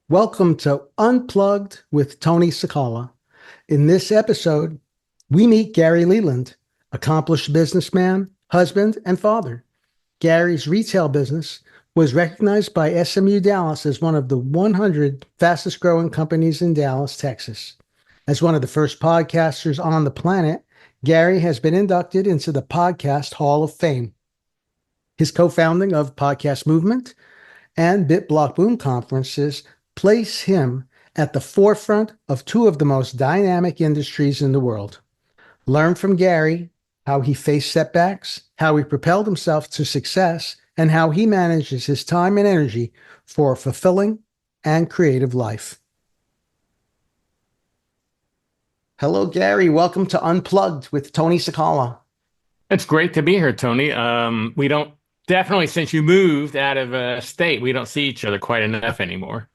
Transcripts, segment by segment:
Welcome to Unplugged with Tony Sakala. In this episode, we meet Gary Leland, accomplished businessman, husband, and father. Gary's retail business was recognized by SMU Dallas as one of the 100 fastest growing companies in Dallas, Texas. As one of the first podcasters on the planet, Gary has been inducted into the Podcast Hall of Fame. His co-founding of Podcast Movement and BitBlockBoom conferences place him at the forefront of two of the most dynamic industries in the world. Learn from Gary how he faced setbacks, how he propelled himself to success, and how he manages his time and energy for a fulfilling and creative life. Hello, Gary. Welcome to Unplugged with Tony Sakala. It's great to be here, Tony. We don't definitely, since you moved out of state, we don't see each other quite enough anymore.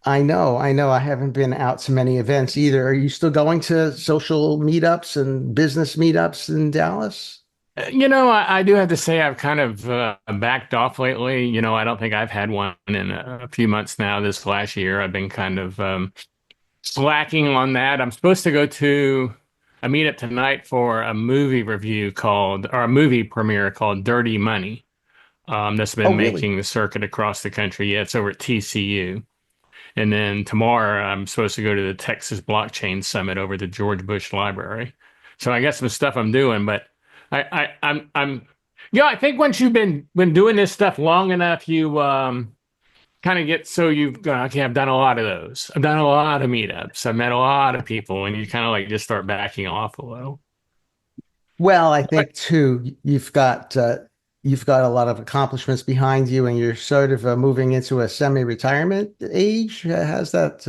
I know. I haven't been out to many events either. Are you still going to social meetups and business meetups in Dallas? I do have to say I've kind of backed off lately. I don't think I've had one in a few months now. This last year, I've been kind of slacking on that. I'm supposed to go to a meetup tonight for a movie a movie premiere called Dirty Money. That's been making the circuit across the country. Yeah, it's over at TCU. And then tomorrow, I'm supposed to go to the Texas Blockchain Summit over at the George Bush Library. So I got some stuff I'm doing, but I think once you've been doing this stuff long enough, you kind of get so you've gone, okay, I've done a lot of those. I've done a lot of meetups. I've met a lot of people, and you kind of like just start backing off a little. Well, I think too, you've got a lot of accomplishments behind you, and you're sort of moving into a semi-retirement age. How's that?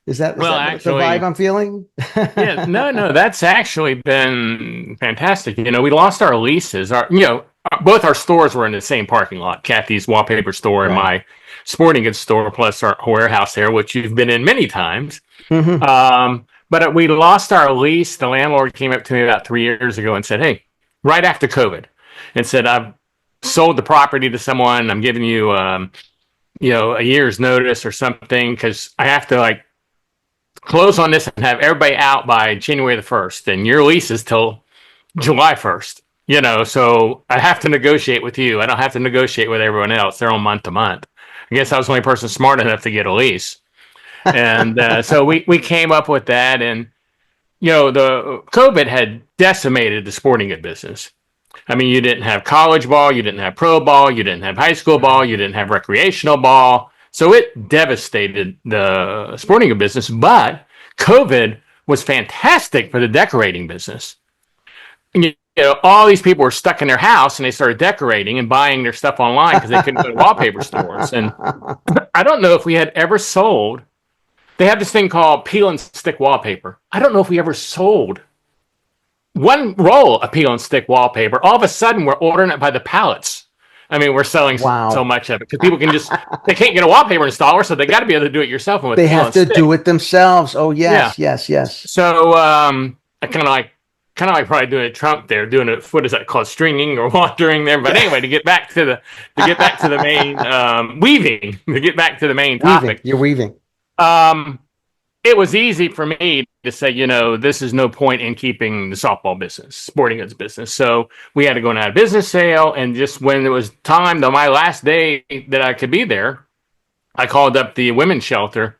Is that the vibe I'm feeling? Yeah, no, that's actually been fantastic. We lost our leases. Both our stores were in the same parking lot. Kathy's wallpaper store and my sporting goods store, plus our warehouse there, which you've been in many times. Mm-hmm. But we lost our lease. The landlord came up to me about 3 years ago and said, "Hey, right after COVID," and said, "I've sold the property to someone. I'm giving you, a year's notice or something because I have to close on this and have everybody out by January the 1st, and your lease is till July 1st. So I have to negotiate with you. I don't have to negotiate with everyone else. They're on month to month. I guess I was the only person smart enough to get a lease." And so we came up with that, and the COVID had decimated the sporting good business. I mean, you didn't have college ball, you didn't have pro ball, you didn't have high school ball, you didn't have recreational ball. So it devastated the sporting good business, but COVID was fantastic for the decorating business. And, all these people were stuck in their house and they started decorating and buying their stuff online because they couldn't go to wallpaper stores. And I don't know if we had ever sold, they have this thing called peel and stick wallpaper. I don't know if we ever sold one roll of peel and stick wallpaper. All of a sudden, we're ordering it by the pallets. I mean, we're selling so much of it because people they can't get a wallpaper installer, so they got to be able to do it yourself. And they have to do it themselves. Oh, yes, yeah. Yes. So I kind of like probably doing a Trump there, doing it. What is that called? Stringing or wandering there. But anyway, to get back to the main weaving, to get back to the main topic. You're weaving. It was easy for me to say, this is no point in keeping the softball business, sporting goods business. So we had to go on out of business sale. And just when it was time, though, my last day that I could be there, I called up the women's shelter,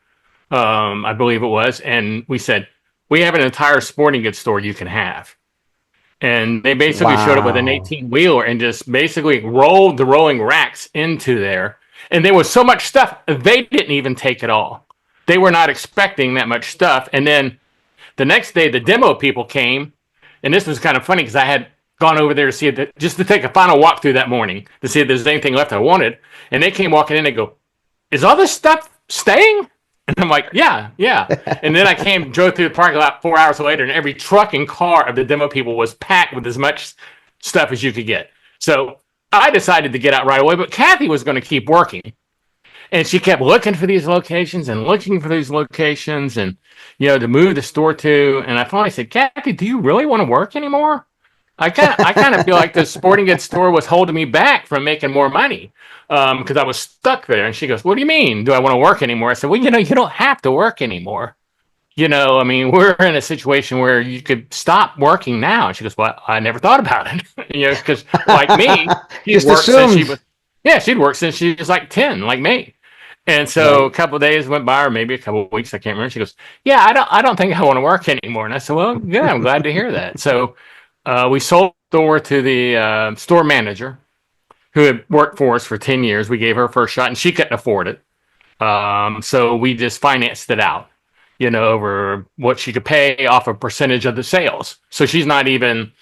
I believe it was. And we said, we have an entire sporting goods store you can have. And they basically showed up with an 18-wheeler and just basically rolled the rolling racks into there. And there was so much stuff, they didn't even take it all. They were not expecting that much stuff. And then the next day, the demo people came. And this was kind of funny because I had gone over there to see it, just to take a final walkthrough that morning to see if there's anything left I wanted. And they came walking in and go, "Is all this stuff staying?" And I'm like, yeah. And then I drove through the parking lot 4 hours later, and every truck and car of the demo people was packed with as much stuff as you could get. So I decided to get out right away, but Kathy was going to keep working. And she kept looking for these locations and to move the store to. And I finally said, "Kathy, do you really want to work anymore?" I kind of feel like the sporting goods store was holding me back from making more money because I was stuck there. And she goes, "What do you mean? Do I want to work anymore?" I said, "Well, you don't have to work anymore. I mean, we're in a situation where you could stop working now." And she goes, "Well, I never thought about it." Because like me, Just assumed. she'd worked since she was like 10, like me. And so Right. a couple of days went by, or maybe a couple of weeks, I can't remember. She goes, "Yeah, I don't think I want to work anymore." And I said, "Well, good. I'm glad to hear that." So we sold the store to the store manager who had worked for us for 10 years. We gave her a first shot, and she couldn't afford it. So we just financed it out, over what she could pay off a percentage of the sales. So she's not even,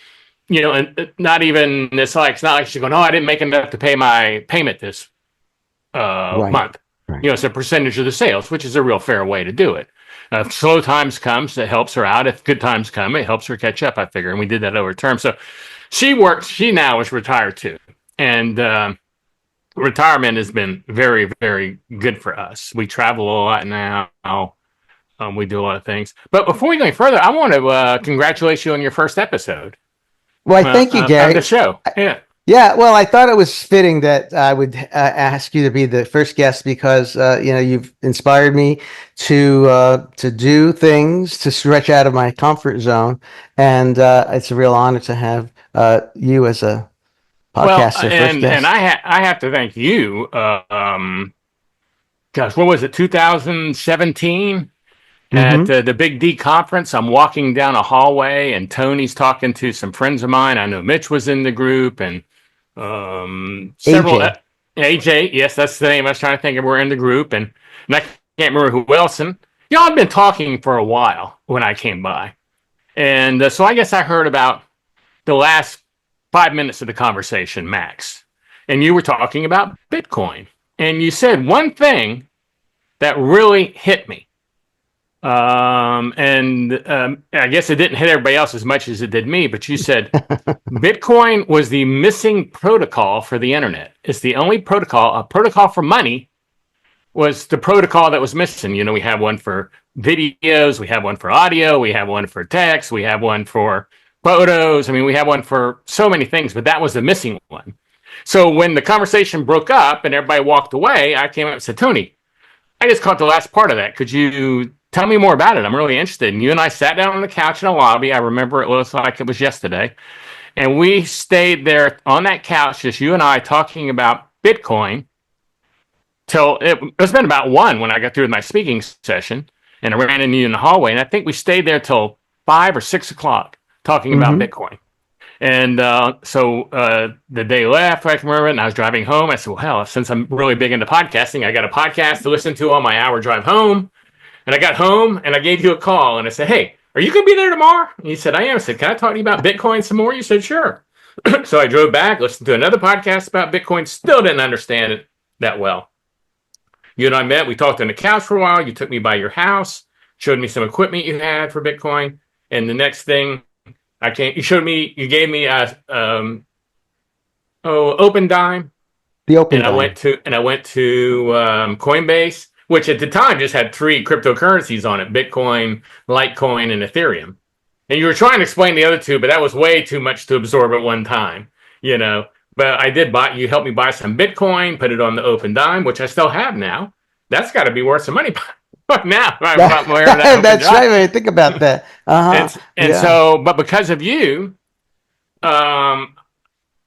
not even, it's not like she's going, "Oh, I didn't make enough to pay my payment this Right. month." Right. It's a percentage of the sales, which is a real fair way to do it. If slow times comes, it helps her out. If good times come, it helps her catch up, I figure. And we did that over term. So she now is retired too. And retirement has been very, very good for us. We travel a lot now. We do a lot of things. But before we go any further, I want to congratulate you on your first episode Well, I thank you, of the Gary. show. Yeah. Yeah, well, I thought it was fitting that I would ask you to be the first guest because you've inspired me to do things to stretch out of my comfort zone, and it's a real honor to have you as a Well, podcaster first and guest. I have to thank you. Gosh, what was it? 2017 at Mm-hmm. the Big D conference. I'm walking down a hallway, and Tony's talking to some friends of mine. I know Mitch was in the group, and several AJ. AJ. Yes, that's the name I was trying to think of. We're in the group, and I can't remember who else. And y'all had been talking for a while when I came by, and so I guess I heard about the last 5 minutes of the conversation, max. And you were talking about Bitcoin. And you said one thing that really hit me. And I guess it didn't hit everybody else as much as it did me, but you said Bitcoin was the missing protocol for the internet. It's the only protocol, a protocol for money was the protocol that was missing. We have one for videos, we have one for audio, we have one for text, we have one for photos. I mean, we have one for so many things, but that was the missing one. So when the conversation broke up and everybody walked away, I came up and said, "Tony, I just caught the last part of that. Could you tell me more about it? I'm really interested." And you and I sat down on the couch in a lobby. I remember it was like it was yesterday. And we stayed there on that couch, just you and I talking about Bitcoin till it's been about 1 when I got through with my speaking session. And I ran into you in the hallway. And I think we stayed there till 5 or 6 o'clock talking about Mm-hmm. Bitcoin. And so the day left, I can remember it, and I was driving home. I said, "Well, hell, since I'm really big into podcasting, I got a podcast to listen to on my hour drive home." And I got home, and I gave you a call, and I said, "Hey, are you going to be there tomorrow?" And you said, "I am." I said, "Can I talk to you about Bitcoin some more?" You said, "Sure." So I drove back, listened to another podcast about Bitcoin, still didn't understand it that well. You and I met, we talked on the couch for a while. You took me by your house, showed me some equipment you had for Bitcoin. And the next thing, you gave me a open dime, The open and dime. I went to Coinbase, which at the time just had 3 cryptocurrencies on it: Bitcoin, Litecoin, and Ethereum. And you were trying to explain the other two, but that was way too much to absorb at one time, you know. But I did buy. You helped me buy some Bitcoin, put it on the open dime, which I still have now. That's got to be worth some money now. I'm wearing that open That's dime. right. I think about that. Uh-huh. And Yeah. so, but because of you, um,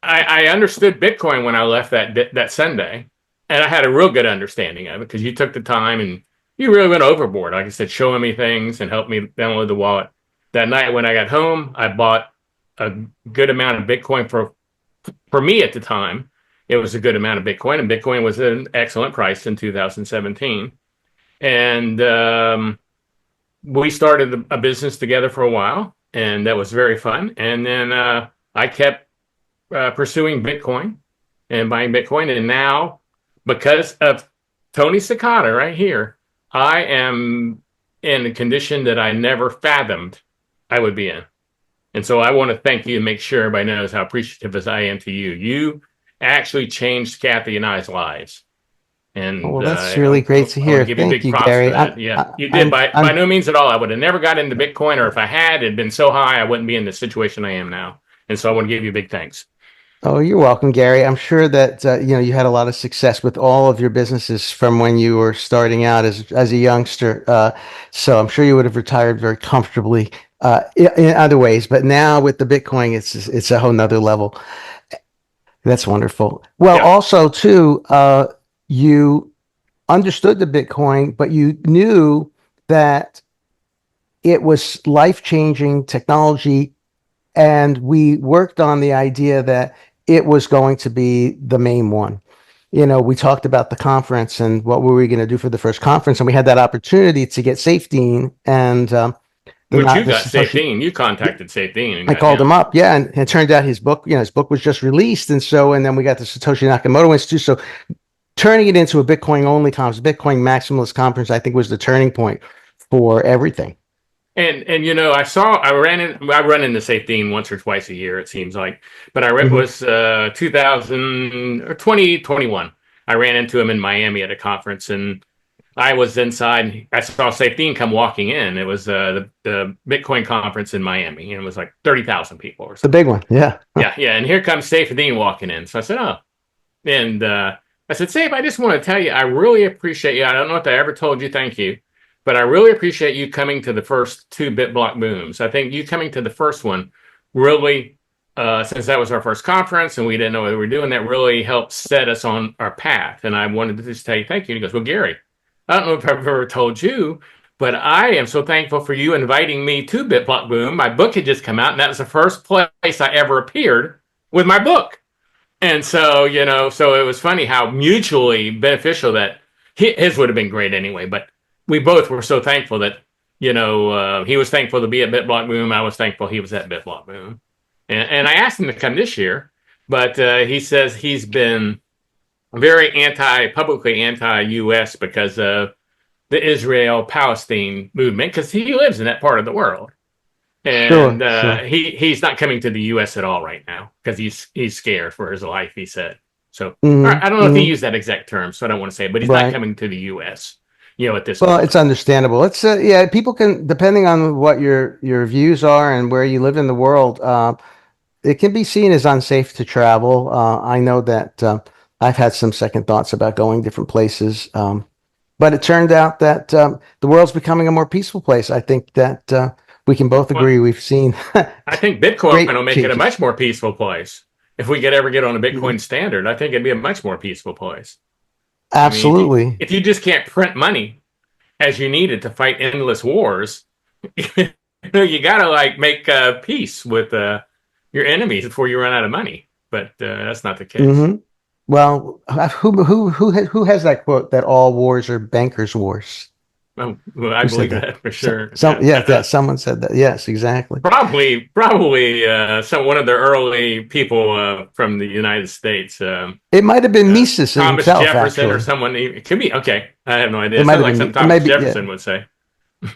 I understood Bitcoin when I left that Sunday, and I had a real good understanding of it because you took the time and you really went overboard. Like I said, showing me things and helped me download the wallet. That night when I got home, I bought a good amount of Bitcoin for me at the time. It was a good amount of Bitcoin, and Bitcoin was an excellent price in 2017. And we started a business together for a while, and that was very fun. And then I kept pursuing Bitcoin and buying Bitcoin. And now, because of Tony Cicada right here, I am in a condition that I never fathomed I would be in. And so I want to thank you and make sure everybody knows how appreciative as I am to you. You actually changed Kathy and I's lives. Oh, And well, that's really great to I want to hear. give you Thank big you, props for Gary. that. Yeah, you did by I'm no means at all. I would have never got into Bitcoin, or if I had, it'd been so high I wouldn't be in the situation I am now. And so I want to give you a big thanks. Oh, you're welcome, Gary. I'm sure that you had a lot of success with all of your businesses from when you were starting out as a youngster. So I'm sure you would have retired very comfortably in other ways. But now with the Bitcoin, it's a whole nother level. That's wonderful. Well, Yeah. also too, you understood the Bitcoin, but you knew that it was life-changing technology, and we worked on the idea that it was going to be the main one. We talked about the conference and what were we going to do for the first conference, and we had that opportunity to get Safety and Which you the got Safe Satoshi. Dean. You contacted Safe Dean and I got called him. him up, yeah, and it turned out his book, his book was just released, and then we got the Satoshi Nakamoto Institute. So turning it into a Bitcoin only conference, Bitcoin Maximalist conference, I think was the turning point for everything. And I run into Safe Dean once or twice a year, it seems like. But it was 2000 or 2021. I ran into him in Miami at a conference, and I was inside. I saw Safe Dean come walking in. It was the Bitcoin conference in Miami, and it was like 30,000 people or The something. big one, yeah. Yeah, yeah. And here comes Safe Dean walking in. So I said, "Oh," and I said, "Safe, I just want to tell you, I really appreciate you. I don't know if I ever told you thank you, but I really appreciate you coming to the first two BitBlock booms. I think you coming to the first one really, since that was our first conference and we didn't know what we were doing, that really helped set us on our path. And I wanted to just tell you thank you." And he goes, "Well, Gary, I don't know if I've ever told you, but I am so thankful for you inviting me to BitBlockBoom. My book had just come out, and that was the first place I ever appeared with my book." And so, so it was funny how mutually beneficial that his would have been great anyway. But we both were so thankful that, he was thankful to be at BitBlockBoom. I was thankful he was at BitBlockBoom. And I asked him to come this year, but he says he's been very publicly anti-US because of the Israel-Palestine movement, because he lives in that part of the world. And Sure. he's not coming to the U.S. at all right now because he's scared for his life, he said. So I don't know if he used that exact term, so I don't want to say it, but he's not coming to the U.S. At this Well, moment. it's understandable. It's people can, depending on what your views are and where you live in the world, it can be seen as unsafe to travel. I know that I've had some second thoughts about going different places, but it turned out that the world's becoming a more peaceful place. I think that we can both agree. We've seen I think Bitcoin will great make it a changes. much more peaceful place. If we could ever get on a Bitcoin standard, I think it'd be a much more peaceful place. I mean, Absolutely. if you just can't print money as you need it to fight endless wars, you gotta make peace with your enemies before you run out of money. But that's not the case. Well, who has that quote that all wars are bankers' wars? Well, I Who said believe that? that for sure. Someone said that. Yes, exactly. Probably, one of the early people from the United States. It might have been Mises Thomas himself, Jefferson or actually. someone. It could be okay. I have no idea. It It might sounds have like been. some It Thomas might be. Yeah. Jefferson would say.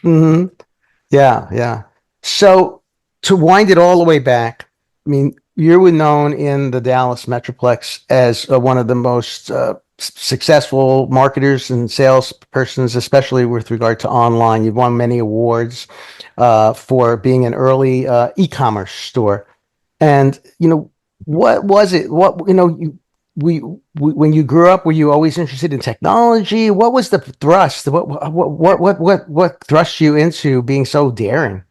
hmm Yeah. So to wind it all the way back, I mean, you were known in the Dallas Metroplex as one of the most successful marketers and salespersons, especially with regard to online. You've won many awards for being an early e-commerce store. And what was it? When you grew up, were you always interested in technology? What was the thrust? What thrust you into being so daring?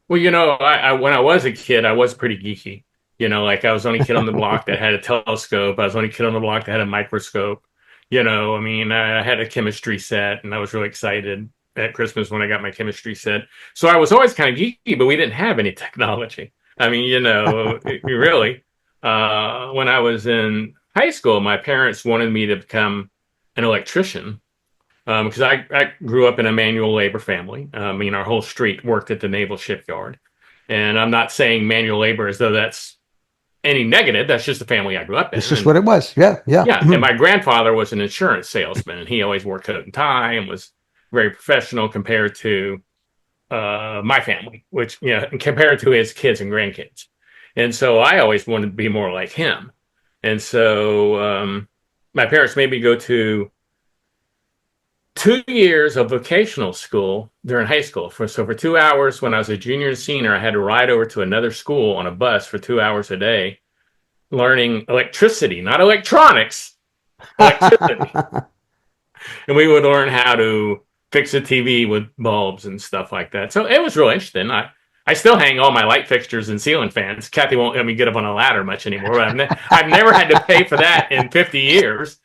Well, when I was a kid, I was pretty geeky. Like I was the only kid on the block that had a telescope. I was the only kid on the block that had a microscope. I mean, I had a chemistry set, and I was really excited at Christmas when I got my chemistry set. So I was always kind of geeky, but we didn't have any technology. I mean, really. When I was in high school, my parents wanted me to become an electrician because I grew up in a manual labor family. I mean, our whole street worked at the naval shipyard. And I'm not saying manual labor as though that's any negative. That's just the family I grew up in. It's just what it was. Yeah. Yeah. And my grandfather was an insurance salesman, and he always wore coat and tie and was very professional compared to my family, which, compared to his kids and grandkids. And so I always wanted to be more like him. And so my parents made me go to 2 years of vocational school during high school. For 2 hours when I was a junior and senior, I had to ride over to another school on a bus for 2 hours a day, learning electricity, not electronics, electricity. And we would learn how to fix a TV with bulbs and stuff like that. So it was real interesting. I still hang all my light fixtures and ceiling fans. Kathy won't let me get up on a ladder much anymore. I've never had to pay for that in 50 years.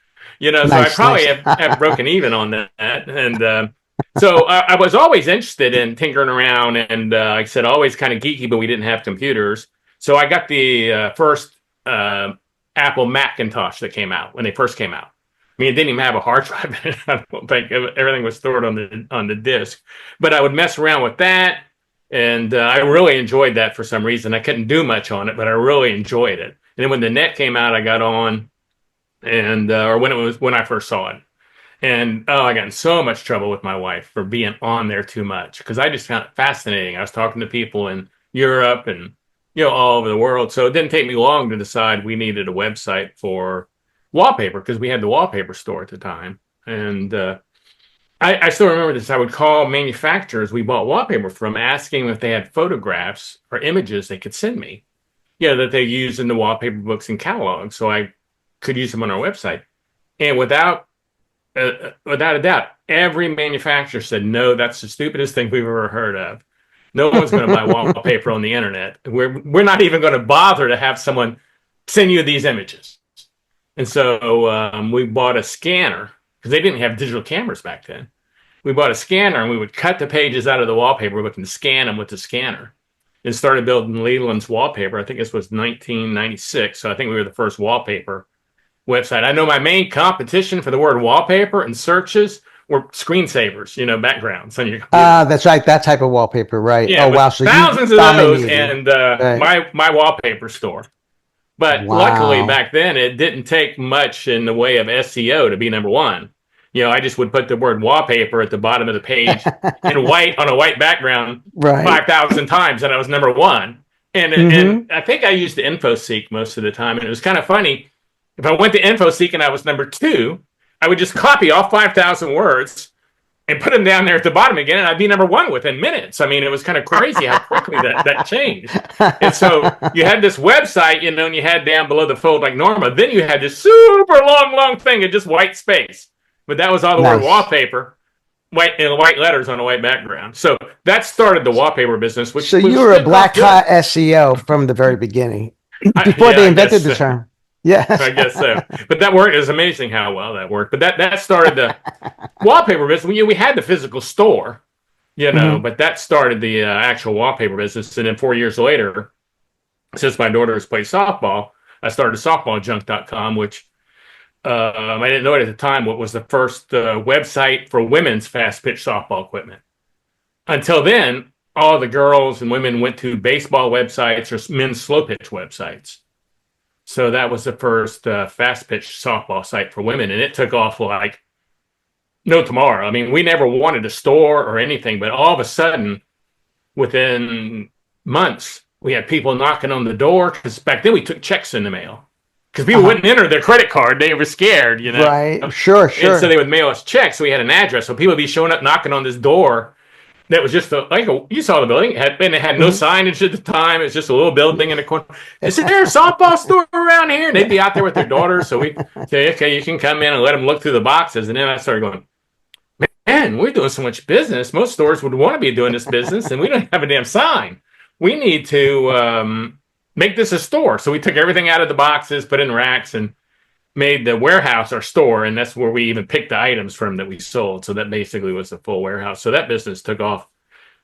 So I probably have broken even on that. And so I was always interested in tinkering around. And like I said, always kind of geeky, but we didn't have computers. So I got the first Apple Macintosh that came out when they first came out. I mean, it didn't even have a hard drive in it. I don't think everything was stored on the disk. But I would mess around with that. And I really enjoyed that for some reason. I couldn't do much on it, but I really enjoyed it. And then when the net came out, I got on, and or when I first saw it, and I got in so much trouble with my wife for being on there too much because I just found it fascinating. I was talking to people in Europe and all over the world, so it didn't take me long to decide we needed a website for wallpaper because we had the wallpaper store at the time, and I still remember this. I would call manufacturers we bought wallpaper from, asking if they had photographs or images they could send me, that they use in the wallpaper books and catalogs, so I could use them on our website. And without a doubt, every manufacturer said, no, that's the stupidest thing we've ever heard of. No one's going to buy wallpaper on the internet. We're not even going to bother to have someone send you these images. And so we bought a scanner because they didn't have digital cameras back then. We bought a scanner and we would cut the pages out of the wallpaper book and scan them with the scanner, and started building Leland's wallpaper. I think this was 1996. So I think we were the first wallpaper website. I know my main competition for the word wallpaper and searches were screensavers, backgrounds on your computer. That's right. That type of wallpaper, right? Yeah, oh, wow. So thousands of those, and right. my wallpaper store. But luckily back then, it didn't take much in the way of SEO to be number one. I just would put the word wallpaper at the bottom of the page in white on a white background 5,000 times, and I was number one. And I think I used the InfoSeek most of the time, and it was kind of funny. If I went to InfoSeek and I was number two, I would just copy all 5,000 words and put them down there at the bottom again, and I'd be number one within minutes. I mean, it was kind of crazy how quickly that changed. And so you had this website, and you had down below the fold like Norma. Then you had this super long thing of just white space. But that was all the word wallpaper, white letters on a white background. So that started the wallpaper business. So you were a black hat SEO from the very beginning, before they invented the term. Yeah, I guess so. But that worked. It was amazing how well that worked. But that started the wallpaper business. We had the physical store, but that started the actual wallpaper business. And then 4 years later, since my daughters play softball, I started softballjunk.com, which I didn't know it at the time, what was the first website for women's fast pitch softball equipment. Until then, all the girls and women went to baseball websites or men's slow pitch websites. So that was the first fast pitch softball site for women. And it took off like no tomorrow. I mean, we never wanted a store or anything, but all of a sudden, within months, we had people knocking on the door, because back then we took checks in the mail. Because people wouldn't enter their credit card. They were scared, Right. Sure. And so they would mail us checks. So we had an address. So people would be showing up, knocking on this door. That was just you saw the building. It had no signage at the time. It was just a little building in the corner. Is there a softball store around here? And they'd be out there with their daughters. So we say, okay, you can come in and let them look through the boxes. And then I started going, man, we're doing so much business. Most stores would want to be doing this business, and we don't have a damn sign. We need to make this a store. So we took everything out of the boxes, put in racks, and made the warehouse our store. And that's where we even picked the items from that we sold. So that basically was the full warehouse. So that business took off.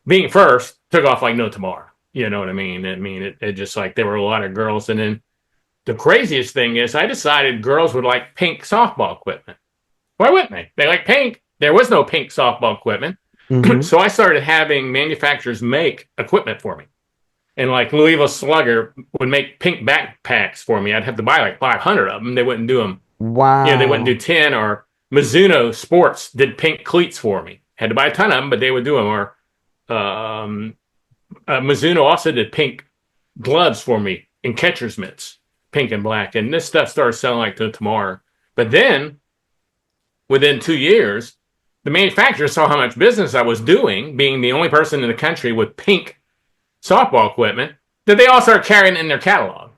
Being first took off like no tomorrow. You know what I mean? It just like there were a lot of girls. And then the craziest thing is I decided girls would like pink softball equipment. Why wouldn't they? They like pink. There was no pink softball equipment. So I started having manufacturers make equipment for me. And like Louisville Slugger would make pink backpacks for me. I'd have to buy like 500 of them. They wouldn't do them. Wow. They wouldn't do 10. Or Mizuno Sports did pink cleats for me. Had to buy a ton of them, but they would do them. Or Mizuno also did pink gloves for me and catcher's mitts, pink and black. And this stuff started selling like no tomorrow. But then, within 2 years, the manufacturer saw how much business I was doing, being the only person in the country with pink softball equipment, that they all started carrying it in their catalog.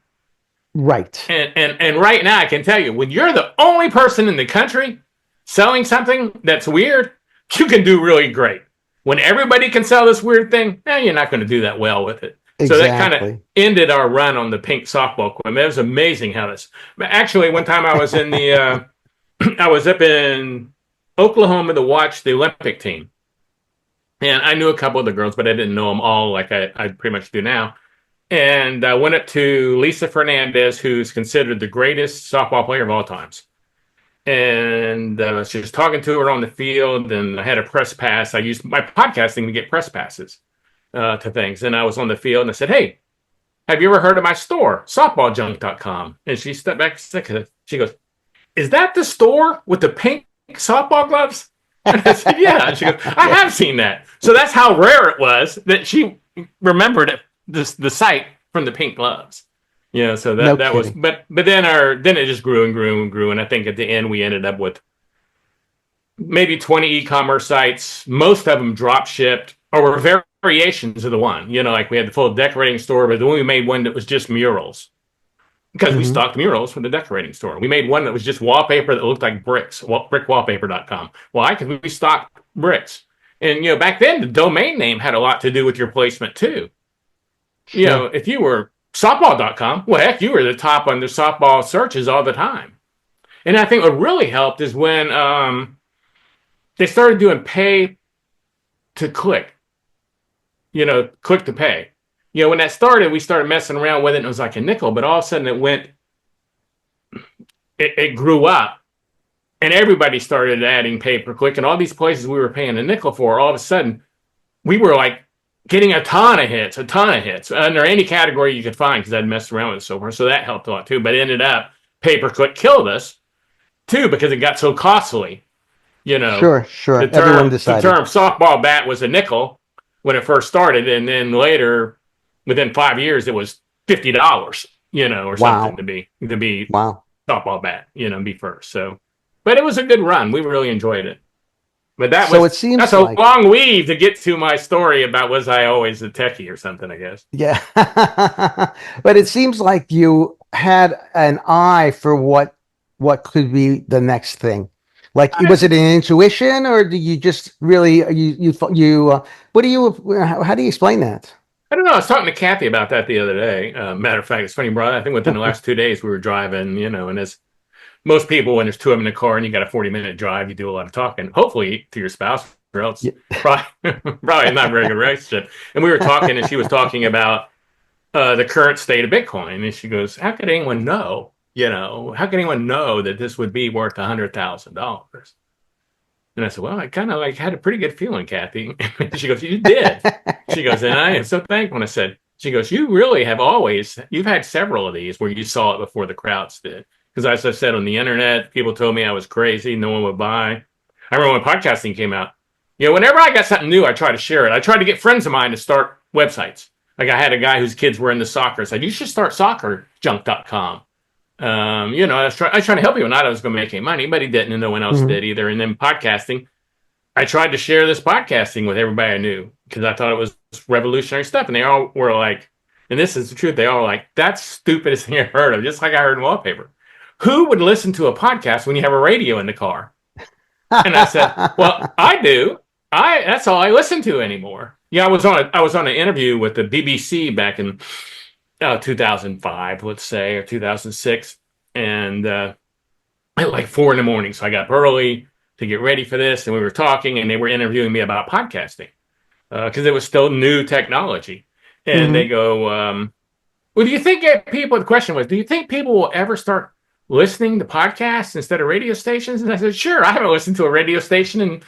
Right. And right now, I can tell you, when you're the only person in the country selling something that's weird, you can do really great. When everybody can sell this weird thing, you're not going to do that well with it. Exactly. So that kind of ended our run on the pink softball equipment. It was amazing how this. Actually, one time I was in the, I was up in Oklahoma to watch the Olympic team, and I knew a couple of the girls, but I didn't know them all like I pretty much do now. And I went up to Lisa Fernandez, who's considered the greatest softball player of all times. And she was talking to her on the field, and I had a press pass. I used my podcasting to get press passes to things. And I was on the field, and I said, "Hey, have you ever heard of my store, softballjunk.com?" And she stepped back. She goes, "Is that the store with the pink softball gloves?" And I said, "Yeah." And she goes, "I have seen that." So that's how rare it was that she remembered it, the site from the pink gloves. Yeah, so that was, but then it just grew and grew and grew, and I think at the end we ended up with maybe 20 e-commerce sites. Most of them drop shipped or were variations of the one. Like we had the full decorating store, but then we made one that was just murals because we stocked murals from the decorating store. We made one that was just wallpaper that looked like bricks, brickwallpaper.com. Why? Because we stocked bricks, and back then the domain name had a lot to do with your placement too. Sure. If you were softball.com, well, heck, you were the top on the softball searches all the time. And I think what really helped is when they started doing pay to click, click to pay. When that started, we started messing around with it, and it was like a nickel, but all of a sudden it grew up, and everybody started adding pay per click, and all these places we were paying a nickel for, all of a sudden, we were like getting a ton of hits under any category you could find, because I'd messed around with it so far. So that helped a lot too. But it ended up pay-per-click killed us too, because it got so costly. Sure. Everyone decided the term softball bat was a nickel when it first started, and then later, within 5 years, it was $50, or something to be softball bat, be first. So, but it was a good run. We really enjoyed it. But that's a long weave to get to my story about was I always a techie or something, I guess. Yeah. But it seems like you had an eye for what could be the next thing. Like, was it an intuition, or do you just really, how do you explain that? I don't know. I was talking to Kathy about that the other day. Matter of fact, it's funny, bro. I think within the last 2 days we were driving, and as most people, when there's two of them in the car and you got a 40-minute drive, you do a lot of talking, hopefully to your spouse, or else probably not a very good relationship. And we were talking, and she was talking about the current state of Bitcoin. And she goes, how could anyone know, how could anyone know that this would be worth $100,000? And I said, well, I kind of had a pretty good feeling, Kathy. She goes, you did. She goes, and I am so thankful. And I said, she goes, you really have you've had several of these where you saw it before the crowds did. Because as I said, on the internet, people told me I was crazy. No one would buy. I remember when podcasting came out. Whenever I got something new, I try to share it. I tried to get friends of mine to start websites. Like I had a guy whose kids were into soccer. I said, you should start soccerjunk.com. I was trying to help you. Not I was going to make any money, but he didn't, and no one else did either. And then podcasting, I tried to share this podcasting with everybody I knew because I thought it was revolutionary stuff. And they all were like, and this is the truth, they all were like, that's the stupidest thing I've heard of, just like I heard in Wallpaper. Who would listen to a podcast when you have a radio in the car? And I said, well, I do. That's all I listen to anymore. Yeah, I was on an interview with the BBC back in 2005, let's say, or 2006, and at like 4 a.m. So I got up early to get ready for this, and we were talking, and they were interviewing me about podcasting because it was still new technology. And they go, well, do you think people? The question was, do you think people will ever start listening to podcasts instead of radio stations? And I said, sure. I haven't listened to a radio station in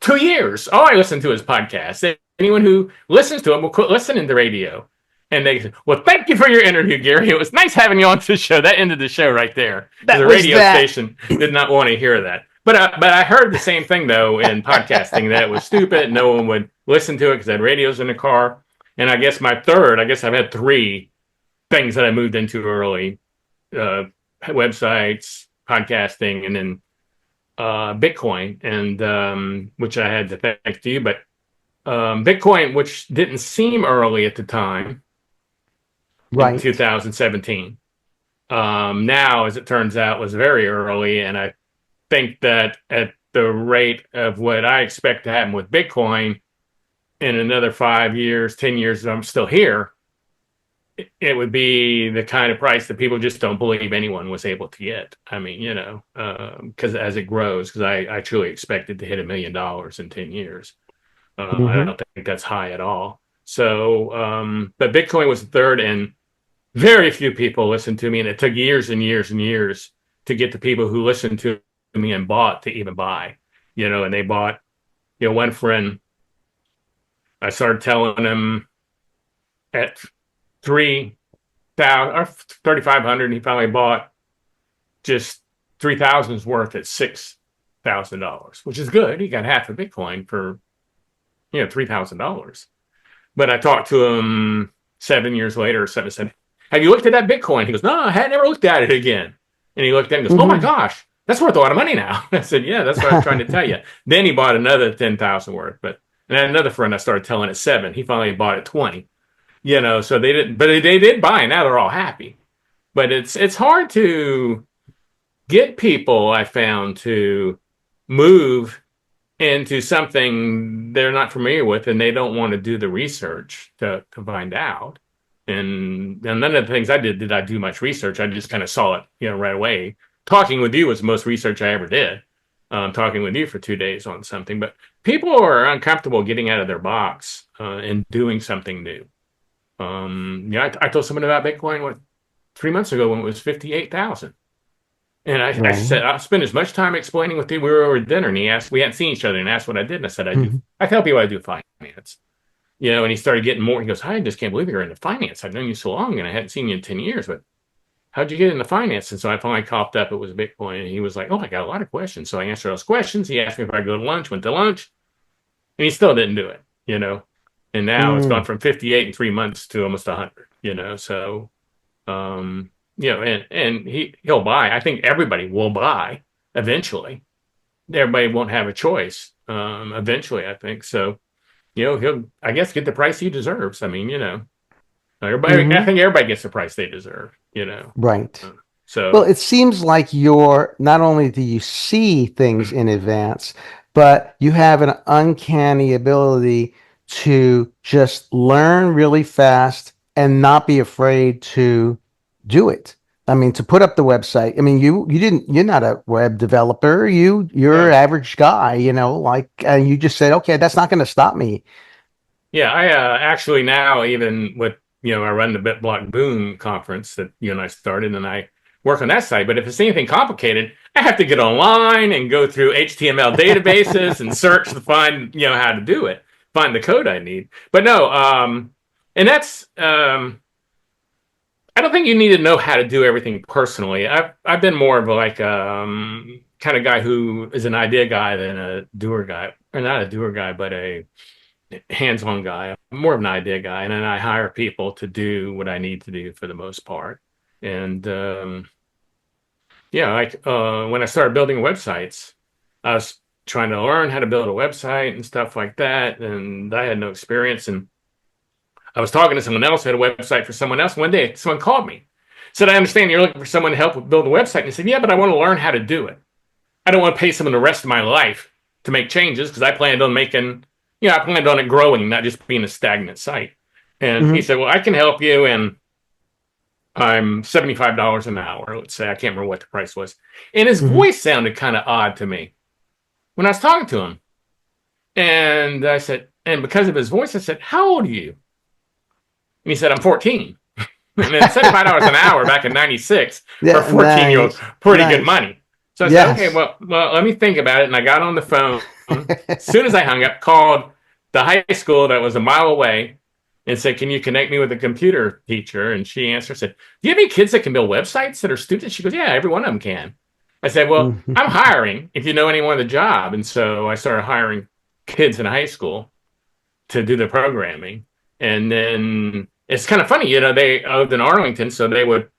2 years. All I listen to is podcasts. Anyone who listens to them will quit listening to radio. And they said, well, thank you for your interview, Gary. It was nice having you on the show. That ended the show right there. The radio station did not want to hear that. But I heard the same thing, though, in podcasting, that it was stupid. No one would listen to it because I had radios in the car. And I guess I've had 3 things that I moved into early. Websites, podcasting, and then Bitcoin, and which I had to thank to you, but Bitcoin, which didn't seem early at the time in Right. 2017, now, as it turns out, was very early. And I think that at the rate of what I expect to happen with Bitcoin in another 5 years, 10 years, I'm still here, it would be the kind of price that people just don't believe anyone was able to get. I mean, because as it grows, because I truly expected to hit $1 million in 10 years. I Hmm. don't think that's high at all. So, but Bitcoin was the third, and very few people listened to me, and it took years and years and years to get the people who listened to me and bought to even buy. And they bought. One friend, I started telling him at 3,000 or 3,500, and he finally bought just 3,000's worth at $6,000, which is good. He got half a Bitcoin for $3,000. But I talked to him 7 years later or something. I said, "Have you looked at that Bitcoin?" He goes, "No, I had never looked at it again." And he looked at it and goes, "Oh my Hmm. gosh, that's worth a lot of money now." I said, "Yeah, that's what I was trying to tell you." Then he bought another 10,000 worth. And then another friend I started telling at 7. He finally bought at 20. So they didn't, but they did buy. And now they're all happy. But it's hard to get people, I found, to move into something they're not familiar with, and they don't want to do the research to find out. And none of the things I did I do much research. I just kind of saw it, right away. Talking with you was the most research I ever did. Talking with you for 2 days on something, but people are uncomfortable getting out of their box and doing something new. I told someone about Bitcoin 3 months ago when it was 58,000. And I Right. said, I'll spend as much time explaining with you. We were over at dinner, and he asked, we hadn't seen each other, and asked what I did. And I said, Hmm. I tell people I do finance. And he started getting more. He goes, I just can't believe you're into finance. I've known you so long, and I hadn't seen you in 10 years, but how'd you get into finance? And so I finally coughed up, it was Bitcoin. And he was like, oh, I got a lot of questions. So I answered those questions. He asked me if I'd go to lunch, went to lunch, and he still didn't do it. And now it's gone Mm. from 58 in 3 months to almost 100, so and he'll buy. I think everybody will buy eventually. Everybody won't have a choice. Eventually, I think so. He'll, I guess, get the price he deserves. I mean, everybody. I Hmm. think everybody gets the price they deserve. Right. Uh, Well, so it seems like you're not only do you see things in advance, but you have an uncanny ability to just learn really fast and not be afraid to do it. I mean, to put up the website. I mean, you're not a web developer. You're an no, average guy, like you just said, okay, that's not going to stop me. yeah, I actually now even with I run the BitBlockBoom conference that you and I started, and I work on that site. But if it's anything complicated, I have to get online and go through HTML databases and search to find how to do it, find the code I need. But no, and that's I don't think you need to know how to do everything personally. I've been more of like kind of guy who is an idea guy than a doer guy, or not a doer guy, but a hands-on guy. I'm more of an idea guy, and then I hire people to do what I need to do for the most part. And like when I started building websites, I was trying to learn how to build a website and stuff like that, and I had no experience. And I was talking to someone else who had a website for someone else. One day, someone called me, said, "I understand you're looking for someone to help build a website." And I said, "Yeah, but I want to learn how to do it. I don't want to pay someone the rest of my life to make changes because I planned on making, I planned on it growing, not just being a stagnant site." And he Hmm. said, "Well, I can help you, and I'm $75 an hour." Let's say I can't remember what the price was, and his Hmm. voice sounded kind of odd to me when I was talking to him. And I said, and because of his voice, I said, "How old are you?" And he said, "I'm 14." And then $75 an hour back in '96 for a Yeah, 14-year-old, nice, pretty good nice. money. So I said, okay, Yes. well, let me think about it. And I got on the phone. As soon as I hung up, called the high school that was a mile away and said, "Can you connect me with a computer teacher?" And she answered, said, "Do you have any kids that can build websites that are students?" She goes, "Yeah, every one of them can." I said, "Well, I'm Mhm. hiring if you know anyone with a job." And so I started hiring kids in high school to do the programming. And then it's kind of funny, they lived in Arlington, so they would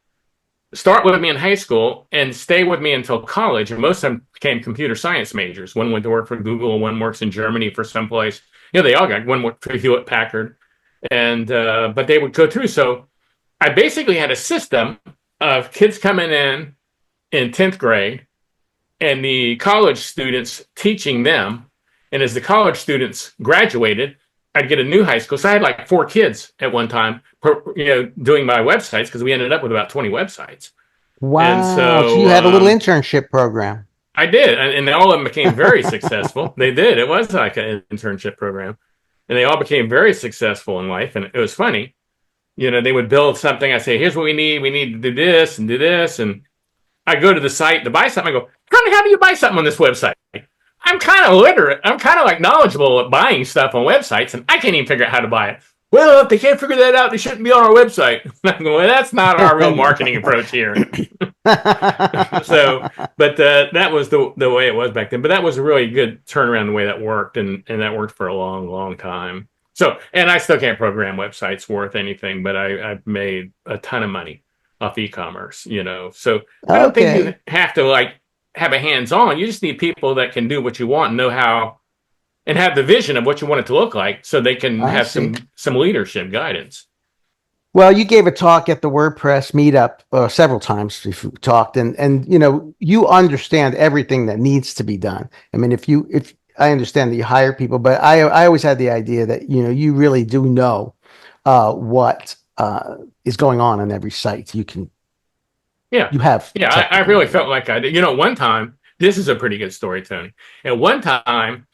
start with me in high school and stay with me until college. And most of them became computer science majors. One went to work for Google, one works in Germany for someplace. They all got one worked for Hewlett Packard, and but they would go through. So I basically had a system of kids coming in 10th grade, and the college students teaching them. And as the college students graduated, I'd get a new high school. So I had like 4 kids at one time, doing my websites, because we ended up with about 20 websites. Wow. And so you had a little internship program. I did. And all of them became very successful. They did. It was like an internship program. And they all became very successul in life. And it was funny. They would build something. I say, here's what we need. We need to do this and do this. And I go to the site to buy something. I go, how do you buy something on this website? I'm kind of literate. I'm kind of like knowledgeable at buying stuff on websites, and I can't even figure out how to buy it. Well, if they can't figure that out, they shouldn't be on our website. I'm going, well, that's not our real marketing approach here. That was the way it was back then. But that was a really good turnaround the way that worked, and that worked for a long, long time. So, and I still can't program websites worth anything, but I've made a ton of money off e-commerce, So I don't think you have to have a hands-on. You just need people that can do what you want and know how, and have the vision of what you want it to look like, so they can have some leadership guidance. Well, you gave a talk at the WordPress meetup several times. We've talked, and you understand everything that needs to be done. I mean, if I understand that you hire people, but I always had the idea that you really do know what is going on every site. You can. Yeah. You have. Yeah, I really felt like I did. One time, this is a pretty good story, Tony. At one time,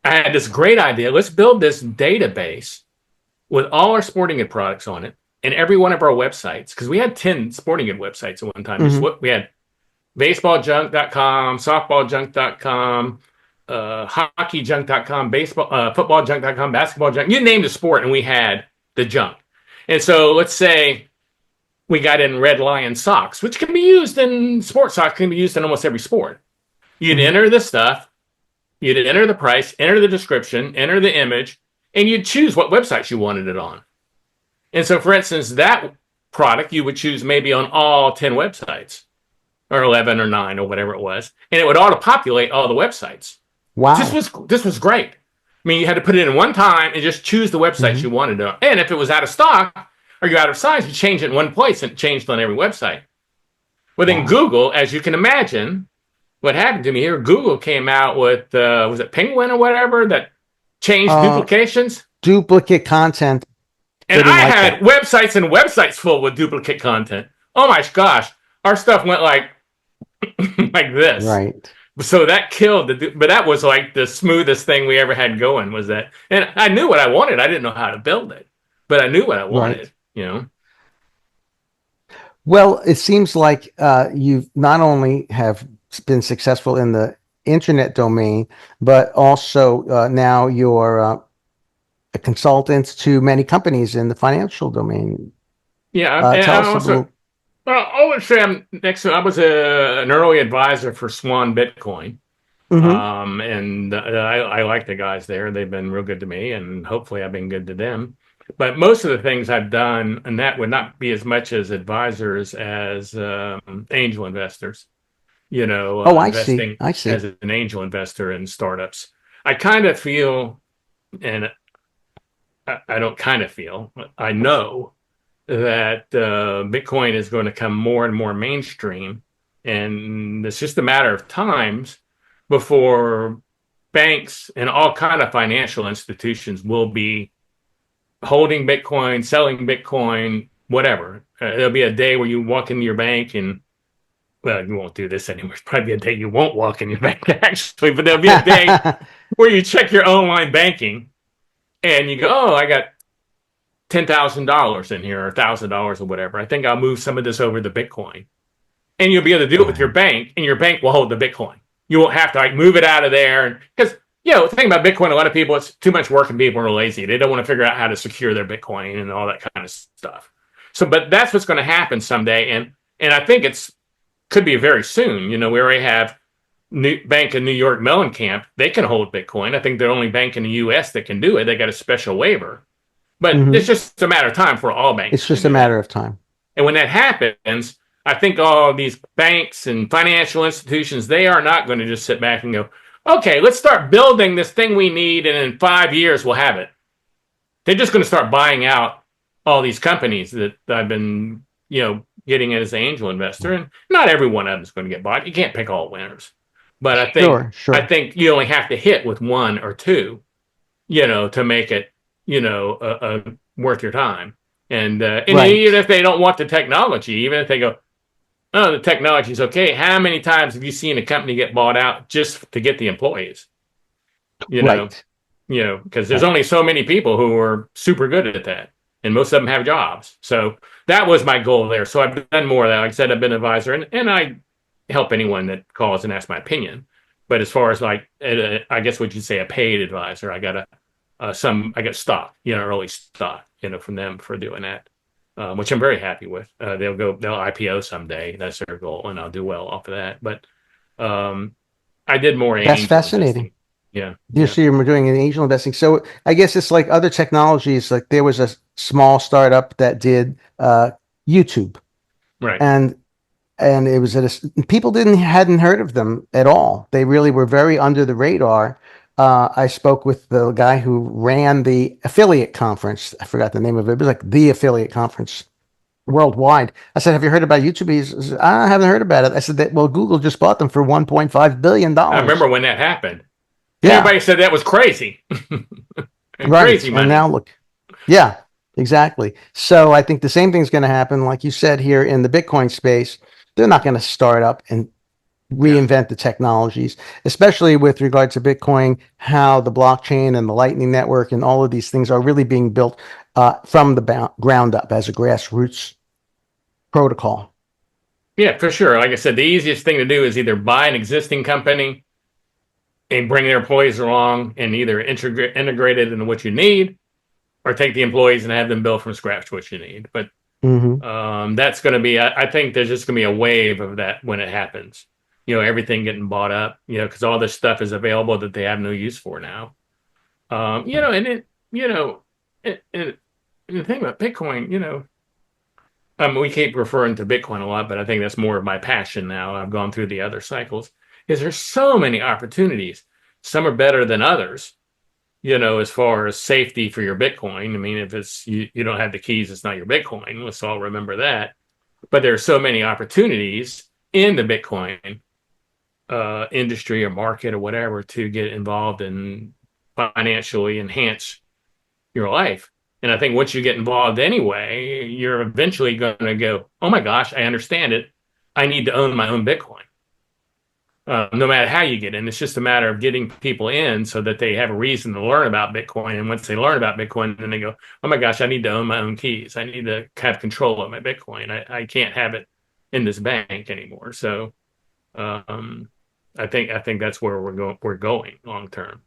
I had this great idea. Let's build this database with all our sporting good products on it and every one of our websites, because we had 10 sporting good websites at one time. Mm-hmm. We had baseballjunk.com, softballjunk.com, hockeyjunk.com, footballjunk.com, basketballjunk. You named a sport, and we had the junk. And so let's say we got in Red Lion socks, which can be used in sports socks, can be used in almost every sport. You'd enter the stuff, you'd enter the price, enter the description, enter the image, and you'd choose what websites you wanted it on. And so, for instance, that product you would choose maybe on all 10 websites, or 11 or 9 or whatever it was, and it would auto-populate all the websites. Wow. This was great. I mean, you had to put it in one time and just choose the websites you wanted to. And if it was out of stock, or you're out of size, you change it in one place and it changed on every website. Well, then Google, as you can imagine, what happened to me here, Google came out with, was it Penguin or whatever, that changed duplications? Duplicate content. And I had websites and websites full with duplicate content. Oh my gosh. Our stuff went like this. Right. So that killed but that was like the smoothest thing we ever had going, was that. And I knew what I wanted. I didn't know how to build it, but I knew what I wanted. Right. Well, it seems like you not only have been successful in the internet domain, but also now you're a consultant to many companies in the financial domain. Yeah, I would say I was an early advisor for Swan Bitcoin. Mm-hmm. And I like the guys there. They've been real good to me, and hopefully I've been good to them. But most of the things I've done, and that would not be as much as advisors as angel investors, investing I see. As an angel investor in startups. I kind of feel, and I don't kind of feel, I know that Bitcoin is going to come more and more mainstream. And it's just a matter of times before banks and all kind of financial institutions will be holding Bitcoin, selling Bitcoin, whatever. There'll be a day where you walk into your bank and, well, you won't do this anymore. It's probably a day you won't walk in your bank, actually. But there'll be a day where you check your online banking and you go, oh, I got $10,000 in here, or $1,000 or whatever. I think I'll move some of this over to Bitcoin. And you'll be able to do it with your bank, and your bank will hold the Bitcoin. You won't have to move it out of there. Because, the thing about Bitcoin, a lot of people, it's too much work and people are lazy. They don't want to figure out how to secure their Bitcoin and all that kind of stuff. So, but that's what's going to happen someday. And I think could be very soon. We already have Bank of New York Mellencamp. They can hold Bitcoin. I think they're the only bank in the U.S. that can do it. They got a special waiver. But it's just a matter of time for all banks. It's just a matter of time. And when that happens, I think all these banks and financial institutions, they are not going to just sit back and go, okay, let's start building this thing we need, and in 5 years we'll have it. They're just going to start buying out all these companies that I've been, getting as an angel investor, and not every one of them is going to get bought. You can't pick all winners, but I think you only have to hit with one or two, to make it, worth your time. And even if they don't want the technology, even if they go, oh, the technology is okay, how many times have you seen a company get bought out just to get the employees? Because there's only so many people who are super good at that, and most of them have jobs. So that was my goal there. So I've done more of that. Like I said, I've been an advisor, and I help anyone that calls and asks my opinion. But as far as I guess what you'd say, a paid advisor, I got I got stock, early stock, from them for doing that, which I'm very happy with. They'll IPO someday. That's their goal, and I'll do well off of that. But I did more. That's fascinating. Investing. So you're doing an angel investing. So I guess it's like other technologies. Like there was a small startup that did YouTube, right? And it was people hadn't heard of them at all. They really were very under the radar. I spoke with the guy who ran the affiliate conference. I forgot the name of it. It was like the affiliate conference worldwide. I said, have you heard about YouTube? He says, I haven't heard about it. I said, well, Google just bought them for $1.5 billion. I remember when that happened. Yeah. Everybody said that was crazy. Crazy money. And now look. Yeah, exactly. So I think the same thing's going to happen, like you said, here in the Bitcoin space. They're not going to start up and reinvent the technologies, especially with regard to Bitcoin, how the blockchain and the Lightning Network and all of these things are really being built from the ground up as a grassroots protocol. Yeah, for sure. Like I said, the easiest thing to do is either buy an existing company and bring their employees along and either integrate it into what you need, or take the employees and have them build from scratch what you need. But that's going to be, I think there's just going to be a wave of that when it happens. Everything getting bought up, because all this stuff is available that they have no use for now. And the thing about Bitcoin, we keep referring to Bitcoin a lot, but I think that's more of my passion now. I've gone through the other cycles. Is there's so many opportunities. Some are better than others, as far as safety for your Bitcoin. I mean, if it's you don't have the keys, it's not your Bitcoin. Let's all remember that. But there are so many opportunities in the Bitcoin industry or market or whatever to get involved and financially enhance your life. And I think once you get involved anyway, you're eventually going to go, oh my gosh, I understand it. I need to own my own Bitcoin. No matter how you get in, it's just a matter of getting people in so that they have a reason to learn about Bitcoin. And once they learn about Bitcoin, then they go, oh my gosh, I need to own my own keys. I need to have control of my Bitcoin. I can't have it in this bank anymore. So I think that's where we're going long term.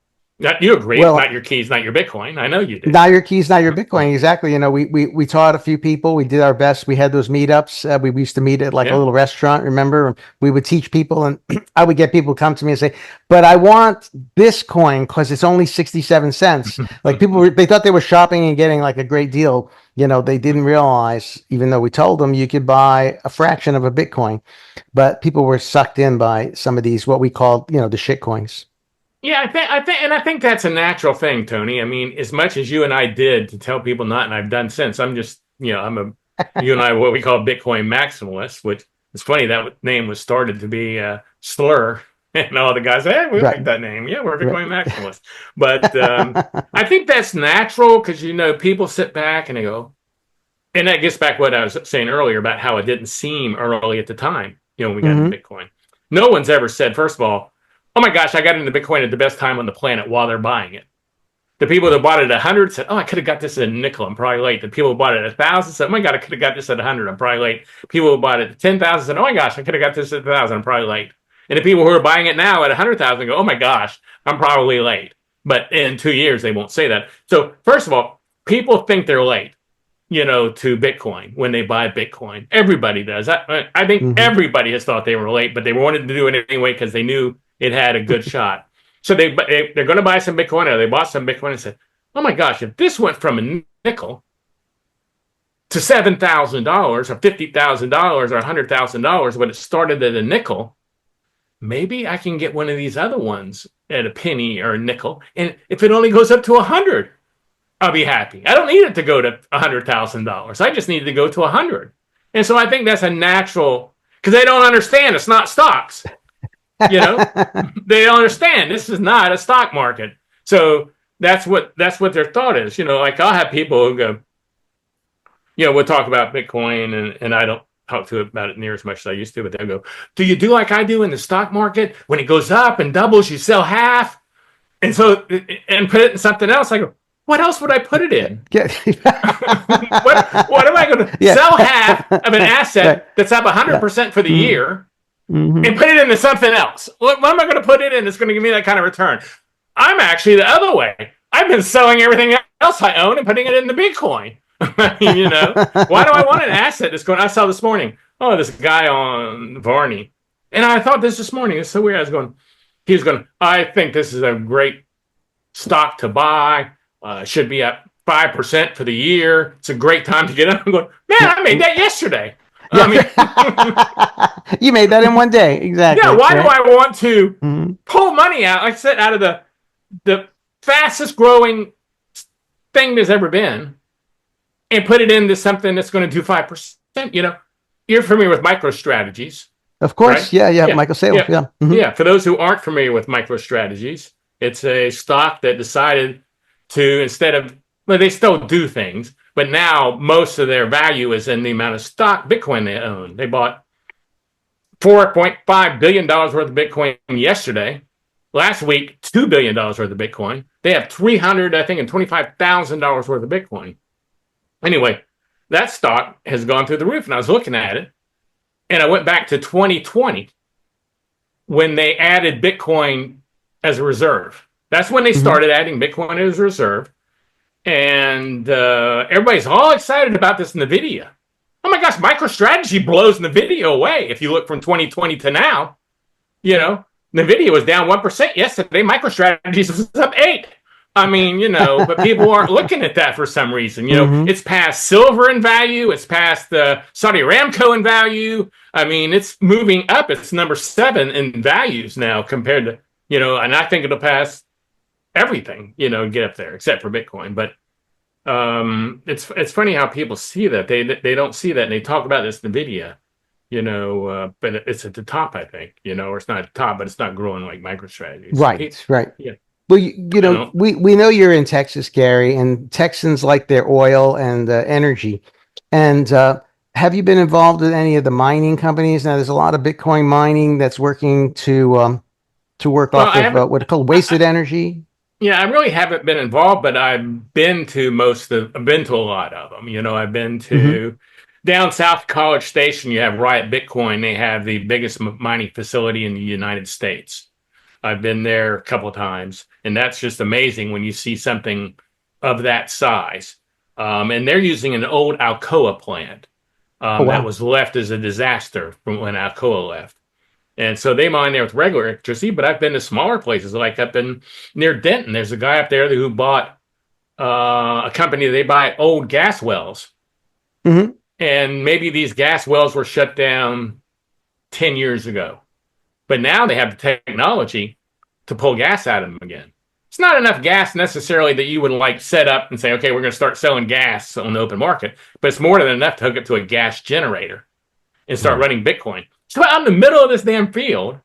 You agree? Well, not your keys, not your Bitcoin. I know you do. Not your keys, not your Bitcoin. Exactly. We taught a few people. We did our best. We had those meetups. We used to meet at a little restaurant. Remember, we would teach people, and I would get people to come to me and say, "But I want this coin because it's only 67 cents." Like people, they thought they were shopping and getting like a great deal. They didn't realize, even though we told them you could buy a fraction of a Bitcoin, but people were sucked in by some of these what we call the shit coins. Yeah, I think that's a natural thing, Tony. I mean, as much as you and I did to tell people not, and I've done since, I'm just, you and I, what we call Bitcoin Maximalist, which it's funny that name was started to be a slur, and all the guys say, hey, we like that name. Yeah, we're Bitcoin Maximalists. But I think that's natural because, people sit back and they go, and that gets back to what I was saying earlier about how it didn't seem early at the time, when we got into Bitcoin. No one's ever said, first of all, oh my gosh, I got into Bitcoin at the best time on the planet while they're buying it. The people that bought it at 100 said, oh, I could have got this at a nickel. I'm probably late. The people who bought it at 1,000 said, oh my God, I could have got this at 100. I'm probably late. People who bought it at 10,000 said, oh my gosh, I could have got this at 1,000. I'm probably late. And the people who are buying it now at 100,000 go, oh my gosh, I'm probably late. But in 2 years, they won't say that. So first of all, people think they're late, to Bitcoin when they buy Bitcoin. Everybody does. I think everybody has thought they were late, but they wanted to do it anyway because they knew it had a good shot. So they're going to buy some Bitcoin, or they bought some Bitcoin and said, oh my gosh, if this went from a nickel to $7,000 or $50,000 or $100,000 when it started at a nickel, maybe I can get one of these other ones at a penny or a nickel. And if it only goes up to 100, I'll be happy. I don't need it to go to $100,000. I just need it to go to 100. And so I think that's a natural, because they don't understand it's not stocks. You know, they don't understand this is not a stock market. So that's what their thought is. You know, like I'll have people who go, you know, we'll talk about Bitcoin, and I don't talk to about it near as much as I used to, but they'll go, do you do like I do in the stock market? When it goes up and doubles, you sell half, and put it in something else. I go, what else would I put it in? what am I going to sell half of an asset that's up 100% for the year and put it into something else? What am I going to put it in that's going to give me that kind of return? I'm actually the other way. I've been selling everything else I own and putting it into Bitcoin. You know, why do I want an asset that's going? I saw this morning. Oh, this guy on Varney, and I thought this morning. It's so weird. He was going. I think this is a great stock to buy. Should be up 5% for the year. It's a great time to get up. I'm going, man, I made that yesterday. Yeah. I mean, you made that in one day, exactly. Yeah. Why do I want to pull money out? Like I said, out of the fastest growing thing there's ever been, and put it into something that's going to do 5%. You know, you're familiar with MicroStrategies. Of course. Right? Yeah. Michael Saylor. Yeah. Yeah. For those who aren't familiar with MicroStrategies, it's a stock that decided to, instead of, well, they still do things, but now most of their value is in the amount of stock Bitcoin they own. They bought $4.5 billion worth of Bitcoin yesterday. Last week, $2 billion worth of Bitcoin. They have $325,000 worth of Bitcoin. Anyway, that stock has gone through the roof, and I was looking at it, and I went back to 2020 when they added Bitcoin as a reserve. That's when they started adding Bitcoin as a reserve, and everybody's all excited about this NVIDIA. Oh my gosh, MicroStrategy blows NVIDIA away. If you look from 2020 to now, you know, NVIDIA was down 1% yesterday. MicroStrategy was up 8%. I mean, you know, but people aren't looking at that for some reason. You know, it's past silver in value. It's past the Saudi Aramco in value. I mean, it's moving up. It's number 7 in values now compared to, you know, and I think it'll pass everything, you know, get up there except for Bitcoin. But it's funny how people see that. They don't see that, and they talk about this NVIDIA, you know, but it's at the top, I think, you know, or it's not at the top, but it's not growing like MicroStrategy. Right, right. Yeah. Well, you know, we know you're in Texas, Gary, and Texans like their oil and energy. And have you been involved with any of the mining companies? Now, there's a lot of Bitcoin mining that's working to work off of what's called wasted energy. Yeah, I really haven't been involved, but I've been to a lot of them. You know, I've been to down south College Station. You have Riot Bitcoin. They have the biggest mining facility in the United States. I've been there a couple of times, and that's just amazing when you see something of that size. And they're using an old Alcoa plant that was left as a disaster from when Alcoa left. And so they mine there with regular electricity, but I've been to smaller places, like up in near Denton. There's a guy up there who bought a company. They buy old gas wells. And maybe these gas wells were shut down 10 years ago. But now they have the technology to pull gas out of them again. It's not enough gas necessarily that you would like set up and say, okay, we're going to start selling gas on the open market. But it's more than enough to hook up to a gas generator and start running Bitcoin. So out in the middle of this damn field,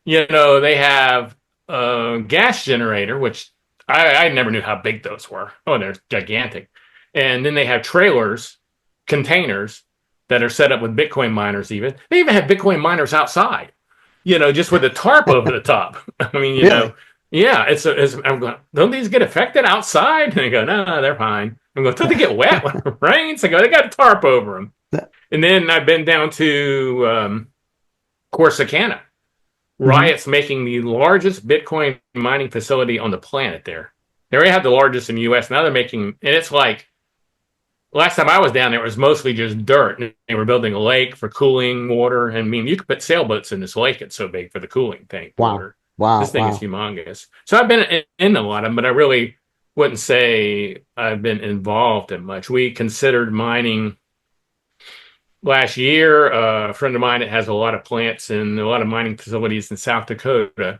you know, they have a gas generator, which I never knew how big those were. Oh, they're gigantic. And then they have trailers, containers that are set up with Bitcoin miners even. They even have Bitcoin miners outside, you know, just with a tarp over the top. I mean, you know, yeah, I'm going, don't these get affected outside? And they go, no, they're fine. I'm going, don't they get wet when it rains? I go, they got a tarp over them. And then I've been down to Corsicana. Riot's making the largest Bitcoin mining facility on the planet there. They already have the largest in the U.S. Now they're making, and it's like, last time I was down there, it was mostly just dirt. And they were building a lake for cooling water. And I mean, you could put sailboats in this lake. It's so big for the cooling tank. Wow. Water. Wow. This thing is humongous. So I've been in a lot of them, but I really wouldn't say I've been involved in much. We considered mining last year. A friend of mine that has a lot of plants and a lot of mining facilities in South Dakota.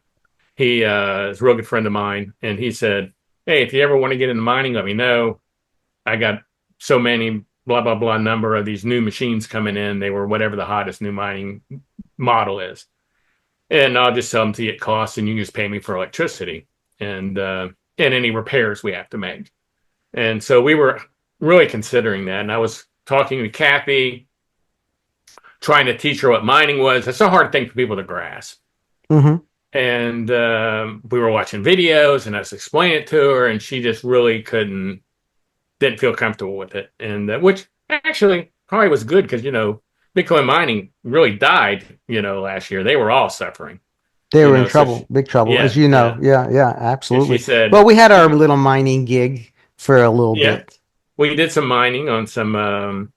He is a real good friend of mine, and he said, "Hey, if you ever want to get into mining, let me know. I got so many blah blah blah number of these new machines coming in. They were whatever the hottest new mining model is, and I'll just sell them to you at cost, and you can just pay me for electricity and any repairs we have to make." And so we were really considering that. And I was talking to Kathy, trying to teach her what mining was. It's a hard thing for people to grasp. Mm-hmm. And we were watching videos, and I was explaining it to her, and she just really didn't feel comfortable with it. And which actually probably was good because, Bitcoin mining really died, last year. They were all suffering. They were in trouble, big trouble, as you know. Yeah, absolutely. She said, well, we had our little mining gig for a little bit. We did some mining on some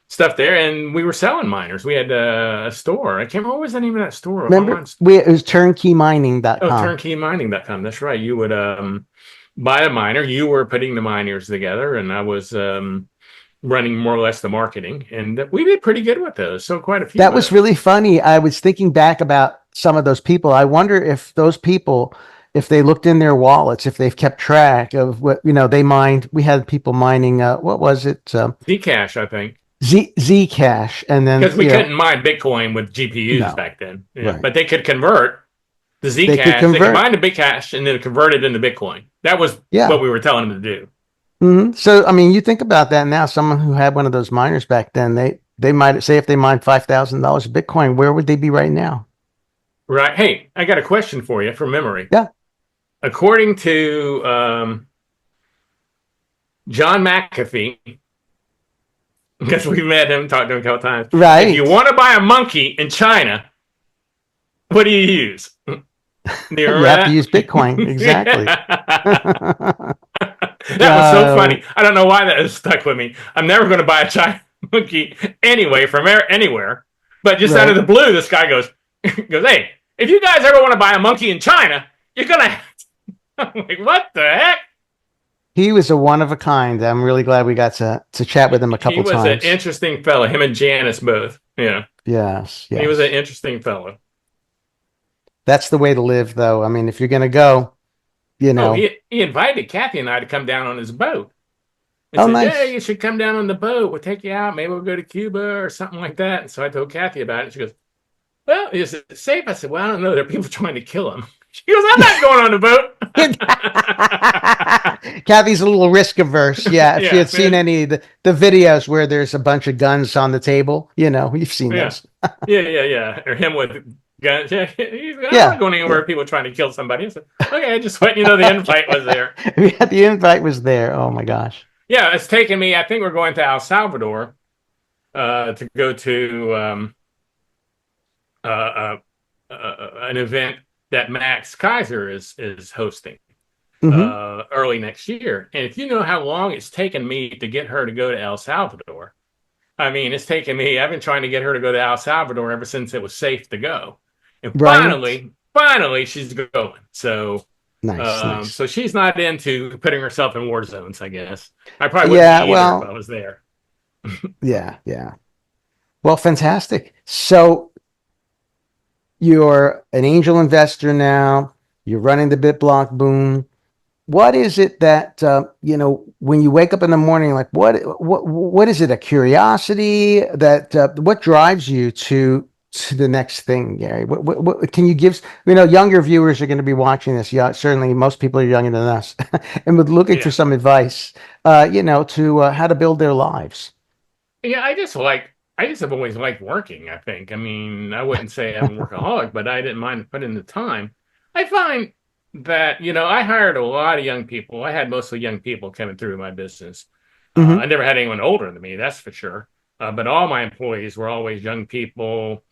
stuff there, and we were selling miners. We had a store. I can't remember, what was the name of that store? Remember, it was turnkeymmining.com. Oh, turnkeymmining.com. That's right. You would buy a miner. You were putting the miners together, and I was running more or less the marketing. And we did pretty good with those. So quite a few. That was really funny. I was thinking back about some of those people. I wonder if those people, if they looked in their wallets, if they've kept track of what, they mined. We had people mining, what was it? Zcash, I think. Zcash. And then because we couldn't mine Bitcoin with GPUs back then. Yeah. Right. But they could convert the Zcash. They could mine the Bitcash and then convert it into Bitcoin. That was what we were telling them to do. Mm-hmm. So, I mean, you think about that now, someone who had one of those miners back then, they might say if they mined $5,000 of Bitcoin, where would they be right now? Right. Hey, I got a question for you from memory. Yeah. According to John McAfee, because we met him, talked to him a couple times. Right. If you want to buy a monkey in China, what do you use? You have to use Bitcoin. Exactly. That was so funny. I don't know why that has stuck with me. I'm never going to buy a China monkey anyway from anywhere. But just out of the blue, this guy goes, "Hey, if you guys ever want to buy a monkey in China, you're going to..." I'm like, what the heck? He was a one of a kind. I'm really glad we got to chat with him a couple times. He was an interesting fellow. Him and Janice both. Yeah. Yes. He was an interesting fellow. That's the way to live, though. I mean, if you're going to go, he invited Kathy and I to come down on his boat. He said, nice. "Hey, you should come down on the boat. We'll take you out. Maybe we'll go to Cuba or something like that." And so I told Kathy about it. She goes, "Well, is it safe?" I said, "Well, I don't know. There are people trying to kill him." She goes, "I'm not going on the boat." Kathy's a little risk averse. Yeah. If you had seen any of the videos where there's a bunch of guns on the table, you've seen those. Yeah. Or him with guns. I'm not going anywhere where people are trying to kill somebody. I said, "Okay, just letting you know the invite was there." Yeah, the invite was there. Oh my gosh. Yeah, it's taken me, I think we're going to El Salvador to go to an event that Max Kaiser is hosting early next year. And if you know how long it's taken me to get her to go to El Salvador, I mean, it's taken me, I've been trying to get her to go to El Salvador ever since it was safe to go. And finally, she's going. So, nice. So she's not into putting herself in war zones, I guess. I probably wouldn't either if I was there. Yeah. Well, fantastic. So you're an angel investor now. You're running the BitBlockBoom. What is it that when you wake up in the morning, like what is it? A curiosity that what drives you to the next thing, Gary? What can you give? Younger viewers are going to be watching this. Yeah, certainly most people are younger than us, and would looking for some advice. To how to build their lives. Yeah, I just have always liked working, I think. I mean, I wouldn't say I'm a workaholic, but I didn't mind putting in the time. I find that, I hired a lot of young people. I had mostly young people coming through my business. I never had anyone older than me, that's for sure. But all my employees were always young people,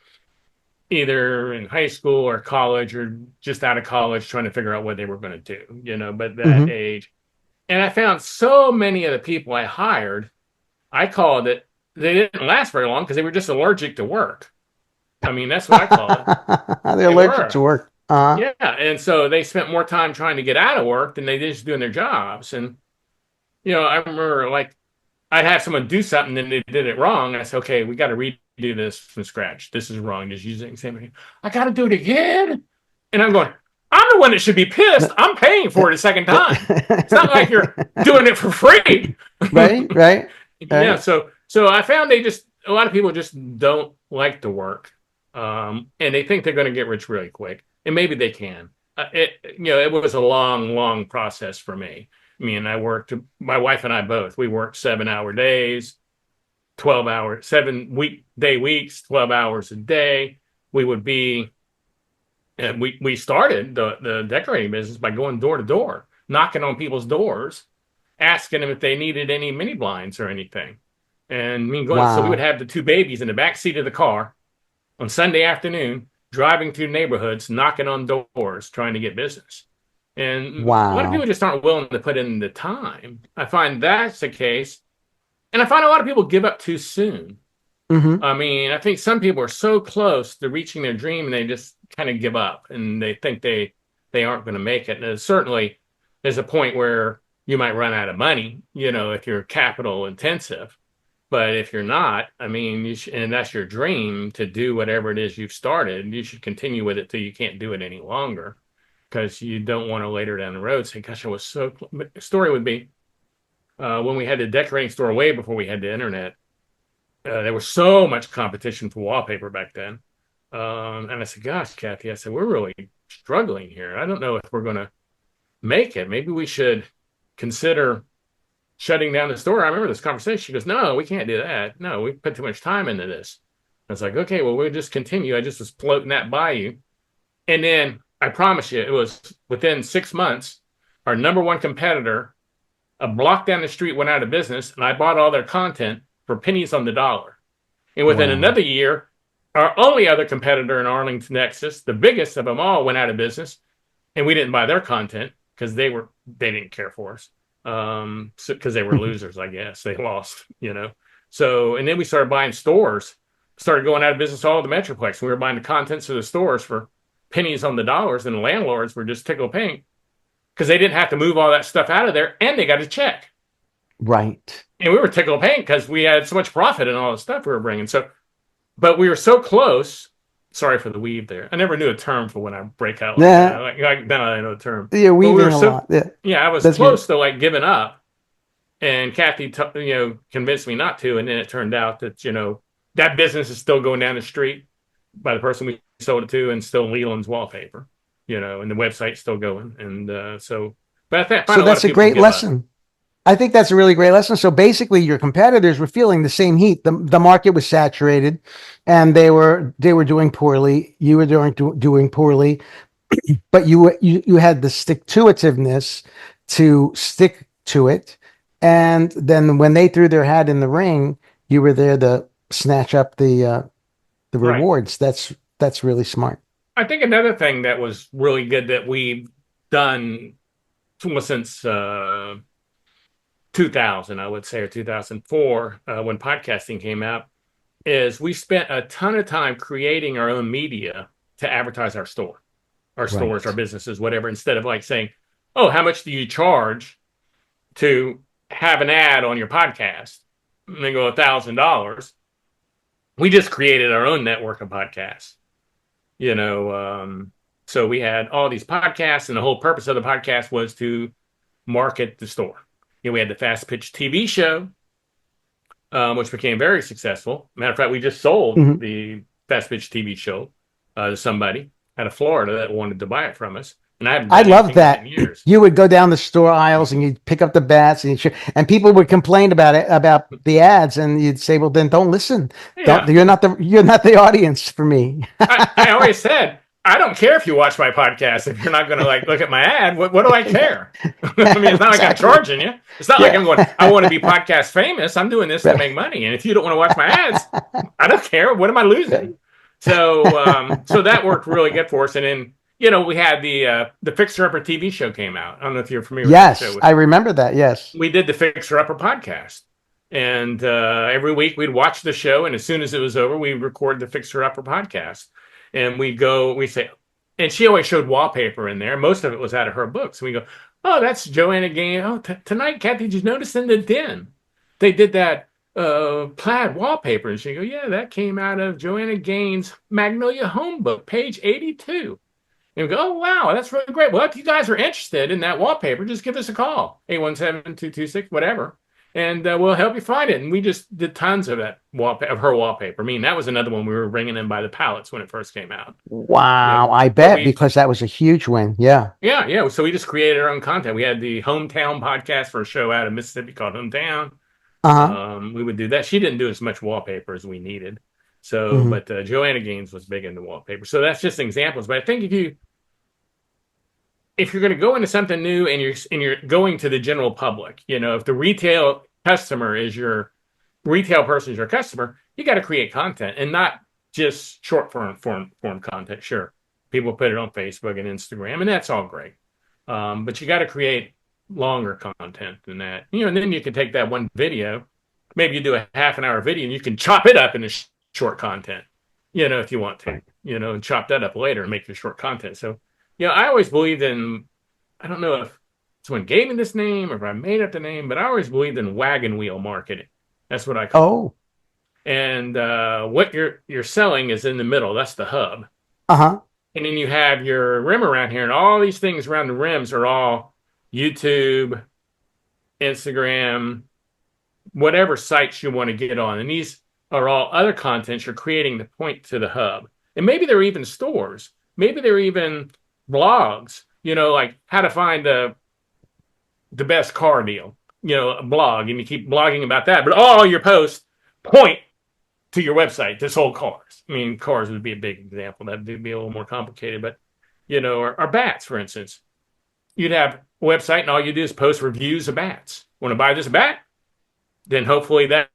either in high school or college or just out of college trying to figure out what they were going to do, but that age. And I found so many of the people I hired, I called it, they didn't last very long because they were just allergic to work. I mean, that's what I call it. They're allergic to work. Yeah. And so they spent more time trying to get out of work than they did just doing their jobs. And, I remember like I'd have someone do something and they did it wrong. I said, okay, we got to redo this from scratch. This is wrong. Just using the same thing. I got to do it again. And I'm going, I'm the one that should be pissed. I'm paying for it a second time. It's not like you're doing it for free. Right. Yeah. So I found a lot of people just don't like to work. And they think they're going to get rich really quick. And maybe they can. It was a long, long process for me. My wife and I both, we worked 7-hour days, 7-week weeks, 12 hours a day. We would be, we started the decorating business by going door to door, knocking on people's doors, asking them if they needed any mini blinds or anything. And so we would have the 2 babies in the back seat of the car on Sunday afternoon, driving through neighborhoods, knocking on doors, trying to get business. And a lot of people just aren't willing to put in the time. I find that's the case. And I find a lot of people give up too soon. Mm-hmm. I think some people are so close to reaching their dream and they just kind of give up and they think they aren't going to make it. And certainly there's a point where you might run out of money, if you're capital intensive. But if you're not, and that's your dream to do whatever it is you've started, you should continue with it till you can't do it any longer, because you don't want to later down the road say, gosh, I was so close. The story would be when we had the decorating store way before we had the internet, there was so much competition for wallpaper back then. And I said, gosh, Kathy, we're really struggling here. I don't know if we're going to make it. Maybe we should consider shutting down the store. I remember this conversation. She goes, no, we can't do that. No, we put too much time into this. I was like, okay, well, we'll just continue. I just was floating that by you. And then I promise you, it was within 6 months, our number one competitor, a block down the street, went out of business, and I bought all their content for pennies on the dollar. And within another year, our only other competitor in Arlington, Texas, the biggest of them all, went out of business, and we didn't buy their content because they didn't care for us. Because they were losers, I guess. They lost, So, and then we started buying stores, started going out of business all the Metroplex. We were buying the contents of the stores for pennies on the dollars, and the landlords were just tickle pink because they didn't have to move all that stuff out of there, and they got a check. Right. And we were tickle pink because we had so much profit in all the stuff we were bringing. So, but we were so close. Sorry for the weave there. I never knew a term for when I break out like that. Now I know a term. Yeah, weaving a lot. Yeah, I was close to like giving up. And Kathy, convinced me not to. And then it turned out that, that business is still going down the street by the person we sold it to, and still Leland's wallpaper, and the website's still going. And but I think so that's a great lesson. I think that's a really great lesson. So basically your competitors were feeling the same heat. The market was saturated and they were doing poorly. You were doing poorly, but you had the stick-to-itiveness to stick to it. And then when they threw their hat in the ring, you were there to snatch up the rewards. Right. That's really smart. I think another thing that was really good that we've done since 2000, I would say, or 2004, when podcasting came out, is we spent a ton of time creating our own media to advertise our store, our stores, our businesses, whatever, instead of like saying, oh, how much do you charge to have an ad on your podcast? And they go $1,000. We just created our own network of podcasts, so we had all these podcasts, and the whole purpose of the podcast was to market the store. We had the Fast Pitch TV show, which became very successful. Matter of fact, we just sold the Fast Pitch TV show to somebody out of Florida that wanted to buy it from us. And I love that. You would go down the store aisles and you'd pick up the bats, and people would complain about the ads, and you'd say, "Well, then don't listen. Yeah. You're not the audience for me." I always said, I don't care if you watch my podcast if you're not going to look at my ad. What do I care? It's not like I'm charging you. It's not like I'm going, I want to be podcast famous. I'm doing this to make money. And if you don't want to watch my ads, I don't care. What am I losing? So that worked really good for us. And then, we had the Fixer Upper TV show came out. I don't know if you're familiar with that show. Yes, I remember that. Yes. We did the Fixer Upper podcast. And every week we'd watch the show. And as soon as it was over, we'd record the Fixer Upper podcast. And we say, and she always showed wallpaper in there. Most of it was out of her books. And we go, oh, that's Joanna Gaines. Oh, tonight, Kathy, did you notice in the den they did that plaid wallpaper? And she go, yeah, that came out of Joanna Gaines' Magnolia Home Book, page 82. And we go, oh, wow, that's really great. Well, if you guys are interested in that wallpaper, just give us a call, 817-226, whatever, and we'll help you find it. And we just did tons of that of her wallpaper. I mean, that was another one we were bringing in by the pallets when it first came out. Wow, I bet, because that was a huge win. Yeah. Yeah. So we just created our own content. We had the Hometown podcast for a show out of Mississippi called Hometown. We would do that. She didn't do as much wallpaper as we needed. So, but Joanna Gaines was big into wallpaper. So that's just examples. But I think if you're going to go into something new and you're going to the general public, if the retail customer is your retail person is your customer, you got to create content and not just short form content. Sure, people put it on Facebook and Instagram, and that's all great. But you got to create longer content than that. And then you can take that one video, maybe you do a half an hour video, and you can chop it up into short content, if you want to, and chop that up later and make your short content. So, I always believed in, I don't know if someone gave me this name or if I made up the name, but I always believed in wagon wheel marketing. That's what I call it. And what you're selling is in the middle. That's the hub. And then you have your rim around here, and all these things around the rims are all YouTube, Instagram, whatever sites you want to get on. And these are all other contents you're creating to point to the hub. And maybe they're even stores. Maybe they're even blogs, like how to find the best car deal, a blog, and you keep blogging about that. But all your posts point to your website to sold cars. I mean, cars would be a big example. That would be a little more complicated. But, or bats, for instance. You'd have a website, and all you do is post reviews of bats. Want to buy this bat? Then hopefully that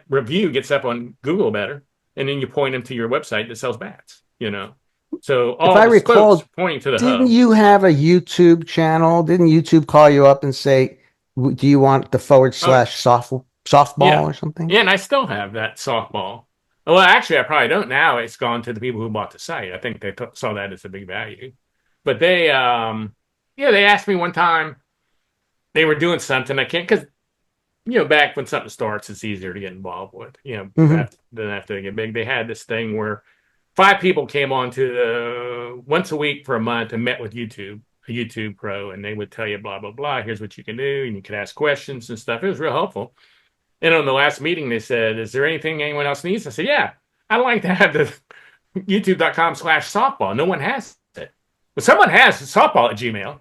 review gets up on Google better, and then you point them to your website that sells bats, So all if I recall, pointing to the didn't hub. you have a YouTube channel? Didn't YouTube call you up and say, do you want the / softball or something? Yeah, and I still have that softball. Well, actually, I probably don't now. It's gone to the people who bought the site. I think they saw that as a big value. But they asked me one time, they were doing something. I can't, because, back when something starts, it's easier to get involved with, than after they get big. They had this thing where 5 people came on to once a week for a month and met with a YouTube pro, and they would tell you blah, blah, blah. Here's what you can do. And you could ask questions and stuff. It was real helpful. And on the last meeting, they said, is there anything anyone else needs? I said, yeah, I'd like to have the youtube.com/softball. No one has it. But someone has softball at Gmail,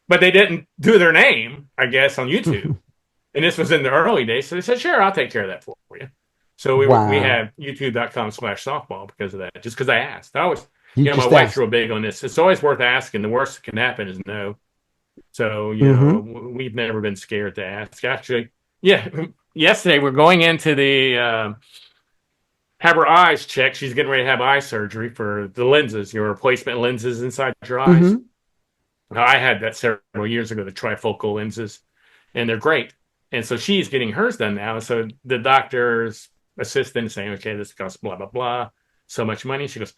but they didn't do their name, I guess, on YouTube. And this was in the early days. So they said, sure, I'll take care of that for you. So we have youtube.com/softball because of that, just because I asked. I always, my wife's real big on this. It's always worth asking. The worst that can happen is no. So, we've never been scared to ask. Actually, yesterday we're going into the have her eyes checked. She's getting ready to have eye surgery for the lenses, replacement lenses inside your eyes. Now, I had that several years ago, the trifocal lenses, and they're great. And so she's getting hers done now. So the doctor's assistant is saying, okay, this costs blah, blah, blah, so much money. She goes,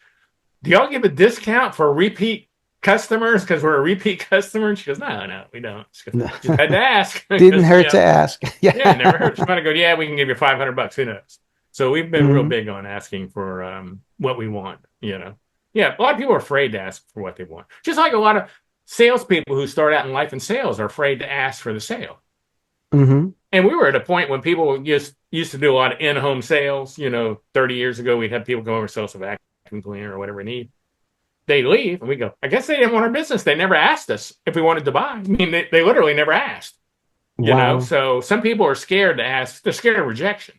do y'all give a discount for repeat customers because we're a repeat customer? And she goes, no, we don't. She goes, just had to ask. Didn't hurt to ask. It never hurt. She might go, yeah, we can give you $500. Who knows? So we've been real big on asking for what we want, Yeah, a lot of people are afraid to ask for what they want. Just like a lot of salespeople who start out in life in sales are afraid to ask for the sale. And we were at a point when people just used to do a lot of in-home sales. 30 years ago, we'd have people come over and sell us a vacuum cleaner or whatever we need. They leave, and we go, I guess they didn't want our business. They never asked us if we wanted to buy. I mean, they literally never asked. So some people are scared to ask. They're scared of rejection.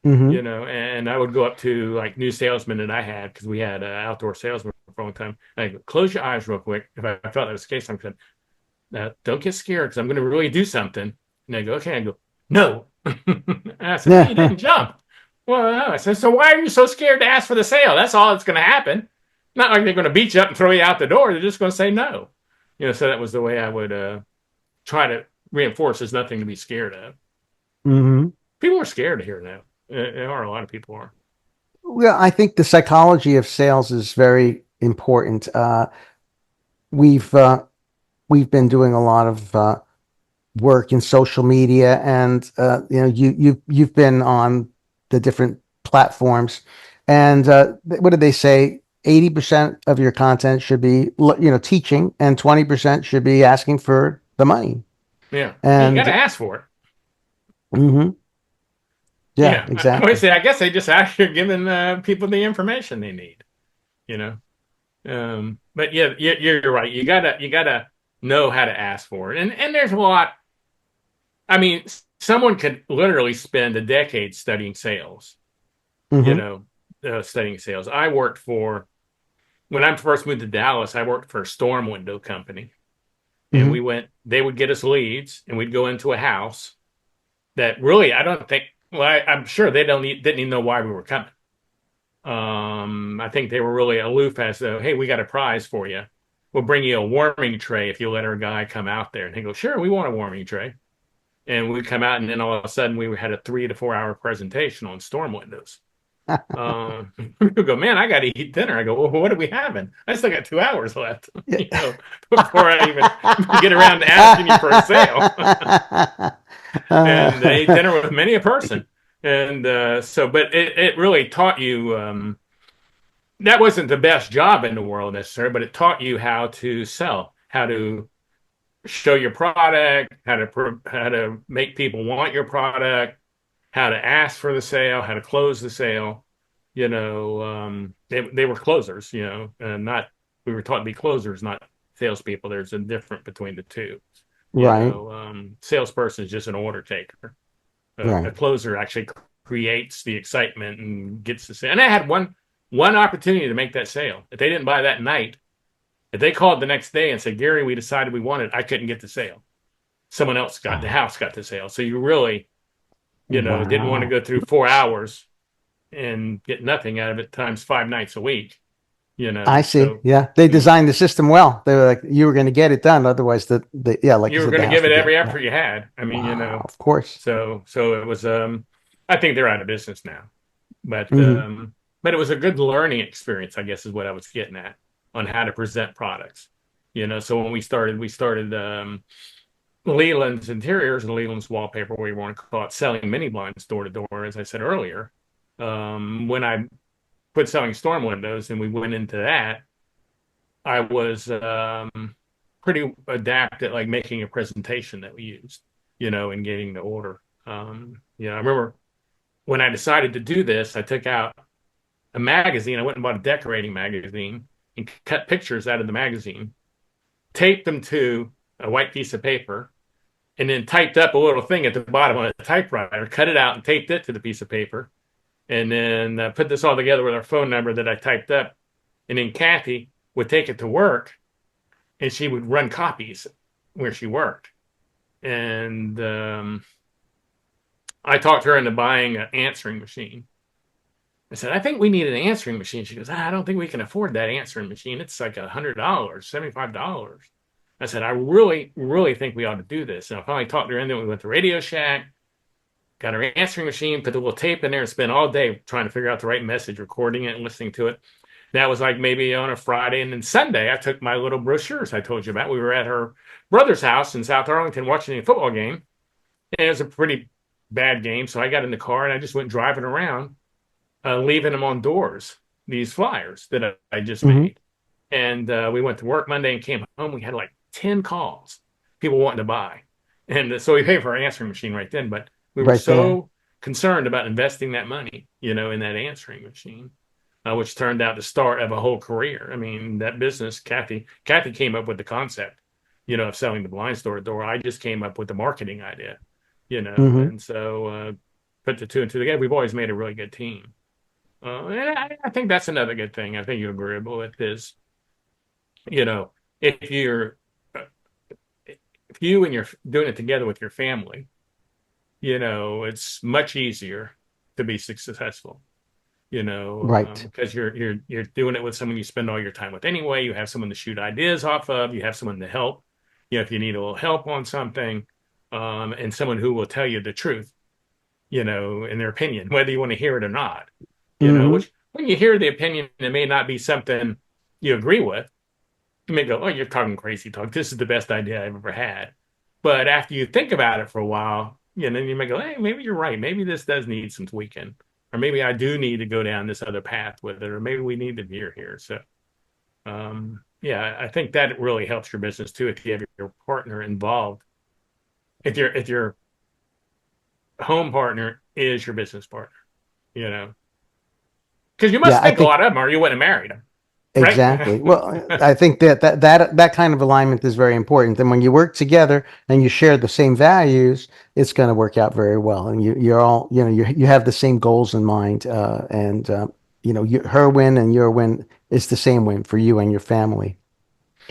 And I would go up to like new salesmen that I had, because we had outdoor salesmen for a long time. I go, close your eyes real quick. If I felt that was the case, I'm going, don't get scared, because I'm going to really do something. And they go, okay. I go, no. And I said, hey, you didn't jump. Well, no. I said, so why are you so scared to ask for the sale? That's all that's going to happen. Not like they're going to beat you up and throw you out the door. They're just going to say no. So that was the way I would try to reinforce there's nothing to be scared of. People are scared here now. There are, a lot of people are. Well, I think the psychology of sales is very important. We've we've been doing a lot of work in social media, and you've been on the different platforms, and what did they say? 80% of your content should be teaching, and 20% should be asking for the money. Yeah. Hey, you got And to ask for it. mhm, yeah, Yeah. I exactly. always say, I guess they just actually giving people the information they need, you know? But yeah, you're right. You gotta know how to ask for it. And there's a lot. I mean, someone could literally spend a decade studying sales, Hmm. studying sales. When I first moved to Dallas, I worked for a storm window company. And Hmm. they would get us leads and we'd go into a house that really, I don't think, well, I'm sure they didn't even know why we were coming. I think they were really aloof as though, hey, we got a prize for you. We'll bring you a warming tray if you let our guy come out there. And he goes, sure, we want a warming tray. And we come out, and then all of a sudden we had a 3 to 4 hour presentation on storm windows. People go, man, I got to eat dinner. I go, well, what are we having? I still got 2 hours left, before I even get around to asking you for a sale. And they ate dinner with many a person. And but it really taught you, that wasn't the best job in the world necessarily, but it taught you how to sell, how to show your product, how to make people want your product, how to ask for the sale, how to close the sale. They were closers, and not we were taught to be closers, not salespeople. There's a difference between the two. Right, Salesperson is just an order taker. A right. closer actually creates the excitement and gets the sale. And I had one opportunity to make that sale. If they didn't buy that night, if they called the next day and said, Gary, we decided we wanted, I couldn't get the sale. Someone else got the house, got the sale. So you really, didn't want to Wow. go through 4 hours and get nothing out of it times 5 nights a week, I see. So Yeah, they you designed the system well. They were like, you were going to get it done. Otherwise, yeah, like you were said, going the to house give it would get every yeah. effort you had. I mean, Wow, of course. so it was, I think they're out of business now, but, Hmm. but it was a good learning experience, I guess is what I was getting at on how to present products. So when we started, Leland's Interiors and Leland's Wallpaper, we want to call it, selling mini blinds door to door, as I said earlier. When I quit selling storm windows and we went into that, I was, pretty adept at like making a presentation that we used, and getting the order. I remember when I decided to do this, I took out a magazine. I went and bought a decorating magazine and cut pictures out of the magazine, taped them to a white piece of paper, and then typed up a little thing at the bottom of the typewriter, cut it out and taped it to the piece of paper, and then put this all together with our phone number that I typed up. And then Kathy would take it to work and she would run copies where she worked. And I talked her into buying an answering machine. I said, I think we need an answering machine. She goes, I don't think we can afford that answering machine. It's like $100, $75. I said, I really, really think we ought to do this. And I finally talked her into it. We went to Radio Shack, got her answering machine, put the little tape in there, and spent all day trying to figure out the right message, recording it and listening to it. That was like maybe on a Friday. And then Sunday, I took my little brochures I told you about. We were at her brother's house in South Arlington watching a football game. And it was a pretty bad game. So I got in the car and I just went driving around, leaving them on doors, these flyers that I just Hmm. made. And we went to work Monday and came home. We had like 10 calls, people wanting to buy. And so we paid for our answering machine right then. But we were Right there. so concerned about investing that money, in that answering machine, which turned out the start of a whole career. I mean, that business, Kathy came up with the concept, of selling the blinds door to door. I just came up with the marketing idea, Hmm. and so put the two and two together. We've always made a really good team. And I think that's another good thing. I think you're agreeable with is, you know, if you're, uh, if you and you're doing it together with your family, it's much easier to be successful, Right. because you're doing it with someone you spend all your time with anyway. You have someone to shoot ideas off of. You have someone to help, if you need a little help on something, and someone who will tell you the truth, in their opinion, whether you want to hear it or not, Hmm. which when you hear the opinion, it may not be something you agree with, you may go, "Oh, you're talking crazy talk. This is the best idea I've ever had." But after you think about it for a while, you may go, "Hey, maybe you're right. Maybe this does need some tweaking, or maybe I do need to go down this other path with it, or maybe we need to veer here." So, yeah, I think that really helps your business too if you have your partner involved. If your home partner is your business partner, you know, because you Yeah, must I think a think lot of them, or you wouldn't have married them, exactly. right? Well, I think that kind of alignment is very important. And when you work together and you share the same values, it's going to work out very well. And you're all, you have the same goals in mind. Her win and your win is the same win for you and your family.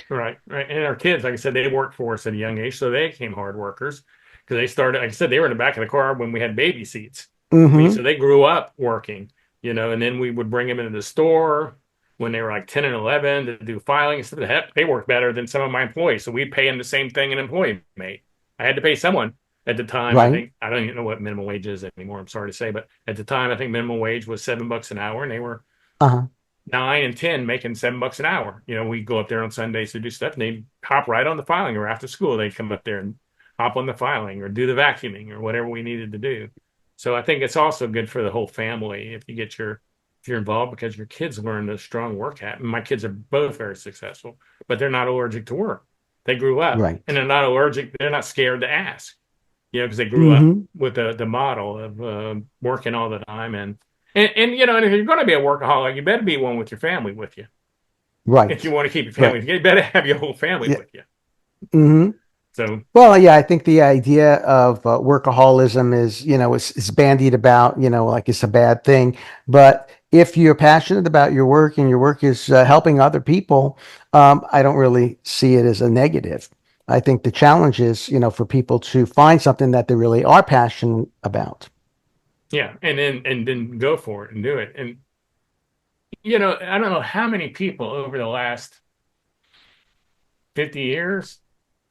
Right, right. And our kids, like I said, they worked for us at a young age, so they became hard workers because they started, like I said, they were in the back of the car when we had baby seats. I mean, Mm-hmm. so they grew up working, and then we would bring them into the store when they were like 10 and 11 to do filing and stuff. Heck, they worked better than some of my employees. So we pay them the same thing an employee made. I had to pay someone at the time. I Right. think, I don't even know what minimum wage is anymore. I'm sorry to say, but at the time, I think minimum wage was $7 an hour and they were Uh-huh. 9 and 10 making $7 an hour. We go up there on Sundays to do stuff and they'd hop right on the filing, or after school, they'd come up there and hop on the filing or do the vacuuming or whatever we needed to do. So I think it's also good for the whole family if you're involved, because your kids learn a strong work habit. My kids are both very successful, but they're not allergic to work. They grew up and Right. they're not scared to ask, because they grew up Mm-hmm. with the model of working all the time. And if you're going to be a workaholic, you better be one with your family with you. If you Right. want to keep your family, Right. you better have your whole family Yeah. with you. Mm-hmm. So, Well, yeah, I think the idea of workaholism is bandied about, like it's a bad thing. But if you're passionate about your work and your work is helping other people, I don't really see it as a negative. I think the challenge is, for people to find something that they really are passionate about. yeah, and then go for it and do it. And I don't know how many people over the last 50 years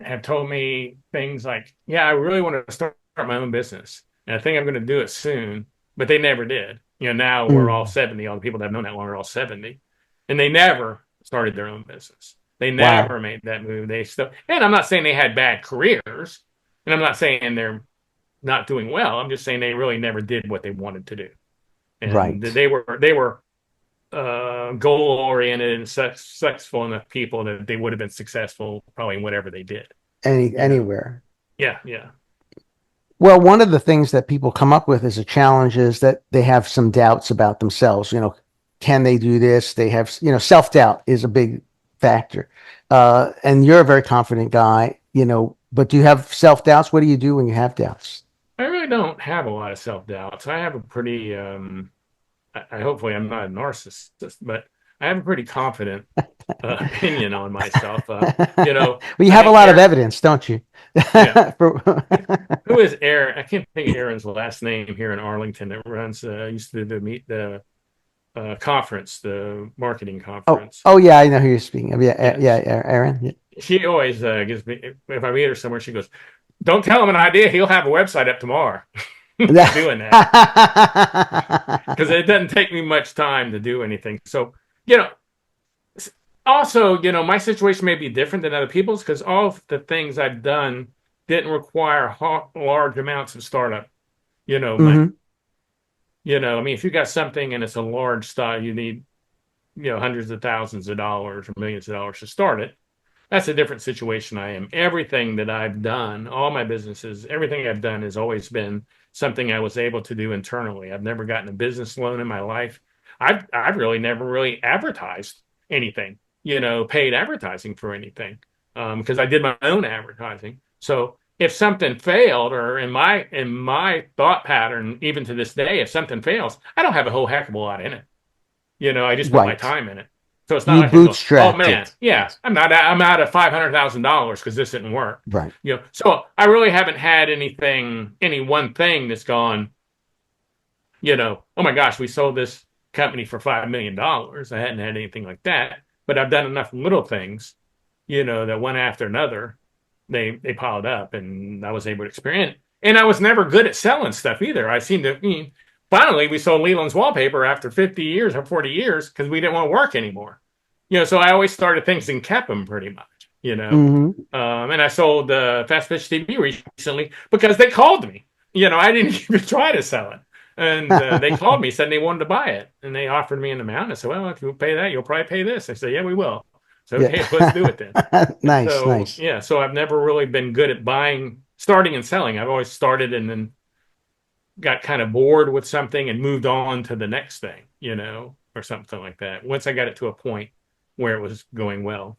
have told me things like, "Yeah, I really want to start my own business, and I think I'm going to do it soon," but they never did. Now we're all Mm, 70. All the people that have known that long are all 70, and they never started their own business. They wow. never made that move. They still, and I'm not saying they had bad careers, and I'm not saying they're not doing well. I'm just saying they really never did what they wanted to do, and Right. they were goal oriented and successful enough people that they would have been successful probably in whatever they did. You know, Anywhere. yeah, yeah. Well, one of the things that people come up with as a challenge is that they have some doubts about themselves. Can they do this? They have, self-doubt is a big factor. And you're a very confident guy, but do you have self-doubts? What do you do when you have doubts? I really don't have a lot of self doubts. I have a pretty, hopefully I'm not a narcissist, but I have a pretty confident opinion on myself. Well, you I have a think lot of Aaron, evidence, don't you? yeah. For- Who is Aaron? I can't think of Aaron's last name here in Arlington that runs, used to do the conference, the marketing oh, conference. oh yeah, I know who you're speaking of. Yeah, Yeah. yeah, Aaron. Yeah. She always gives me, if I meet her somewhere, she goes, "Don't tell him an idea. He'll have a website up tomorrow." He's doing that because it doesn't take me much time to do anything. So, you know, also, my situation may be different than other people's because all of the things I've done didn't require large amounts of startup, money. Hmm. I mean, if you got something and it's a large style, you need, hundreds of thousands of dollars or millions of dollars to start it. That's a different situation I am. Everything that I've done, all my businesses, everything I've done has always been something I was able to do internally. I've never gotten a business loan in my life. I've really never really advertised anything, paid advertising for anything, because I did my own advertising. So if something failed, or in my thought pattern, even to this day, if something fails, I don't have a whole heck of a lot in it. I just put my Right. time in it. So it's not You like I can go, "Oh bootstrapped man, it. yeah, I'm out of $500,000 because this didn't work." Right. So I really haven't had any one thing that's gone, "Oh my gosh, we sold this company for $5 million." I hadn't had anything like that, but I've done enough little things, that one after another, they piled up, and I was able to experience. And I was never good at selling stuff either. I seemed to. Finally, we sold Leland's wallpaper after 50 years or 40 years because we didn't want to work anymore. so I always started things and kept them pretty much. And I sold Fast Pitch TV recently because they called me. I didn't even try to sell it. And they called me, said they wanted to buy it. And they offered me an amount. I said, well, if you pay that, you'll probably pay this. I said, yeah, we will. So, okay, let's do it then. Nice. Yeah, so I've never really been good at starting and selling. I've always started and then got kind of bored with something and moved on to the next thing, or something like that. Once I got it to a point where it was going well.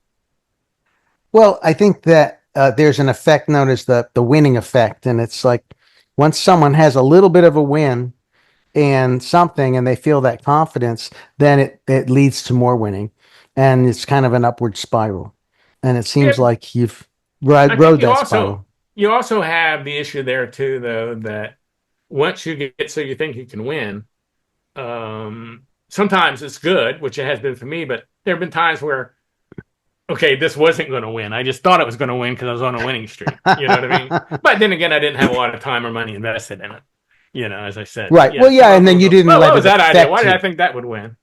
Well, I think that there's an effect known as the winning effect. And it's like once someone has a little bit of a win and something and they feel that confidence, then it leads to more winning. And it's kind of an upward spiral. And it seems like you've rode that spiral. You also have the issue there too, though, that once you get so you think you can win, sometimes it's good, which it has been for me, but there have been times where, okay, this wasn't going to win. I just thought it was going to win because I was on a winning streak. You know what I mean? But then again, I didn't have a lot of time or money invested in it, as I said. Right. Yeah. Well, yeah, and then you didn't let what it was that affect idea? Why did you. I think that would win?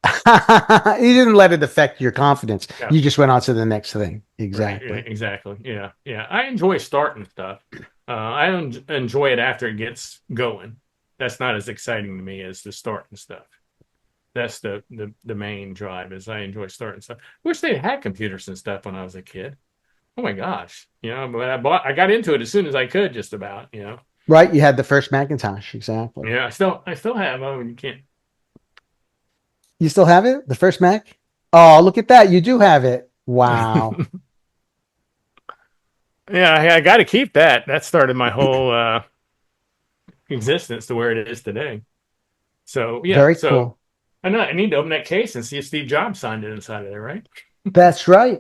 You didn't let it affect your confidence. Yeah. You just went on to the next thing. Exactly. Right, exactly. Yeah. I enjoy starting stuff. I enjoy it after it gets going. That's not as exciting to me as the starting stuff. That's the main drive. Is I enjoy starting stuff. Wish they had computers and stuff when I was a kid. Oh my gosh, but I got into it as soon as I could, just about. Right. You had the first Macintosh. Exactly. Yeah, I still have. Oh, you can't. You still have it? The first Mac? Oh, look at that. You do have it. Wow. Yeah, I got to keep that. That started my whole existence to where it is today. So, yeah. Very cool. I need to open that case and see if Steve Jobs signed it inside of there, right? That's right.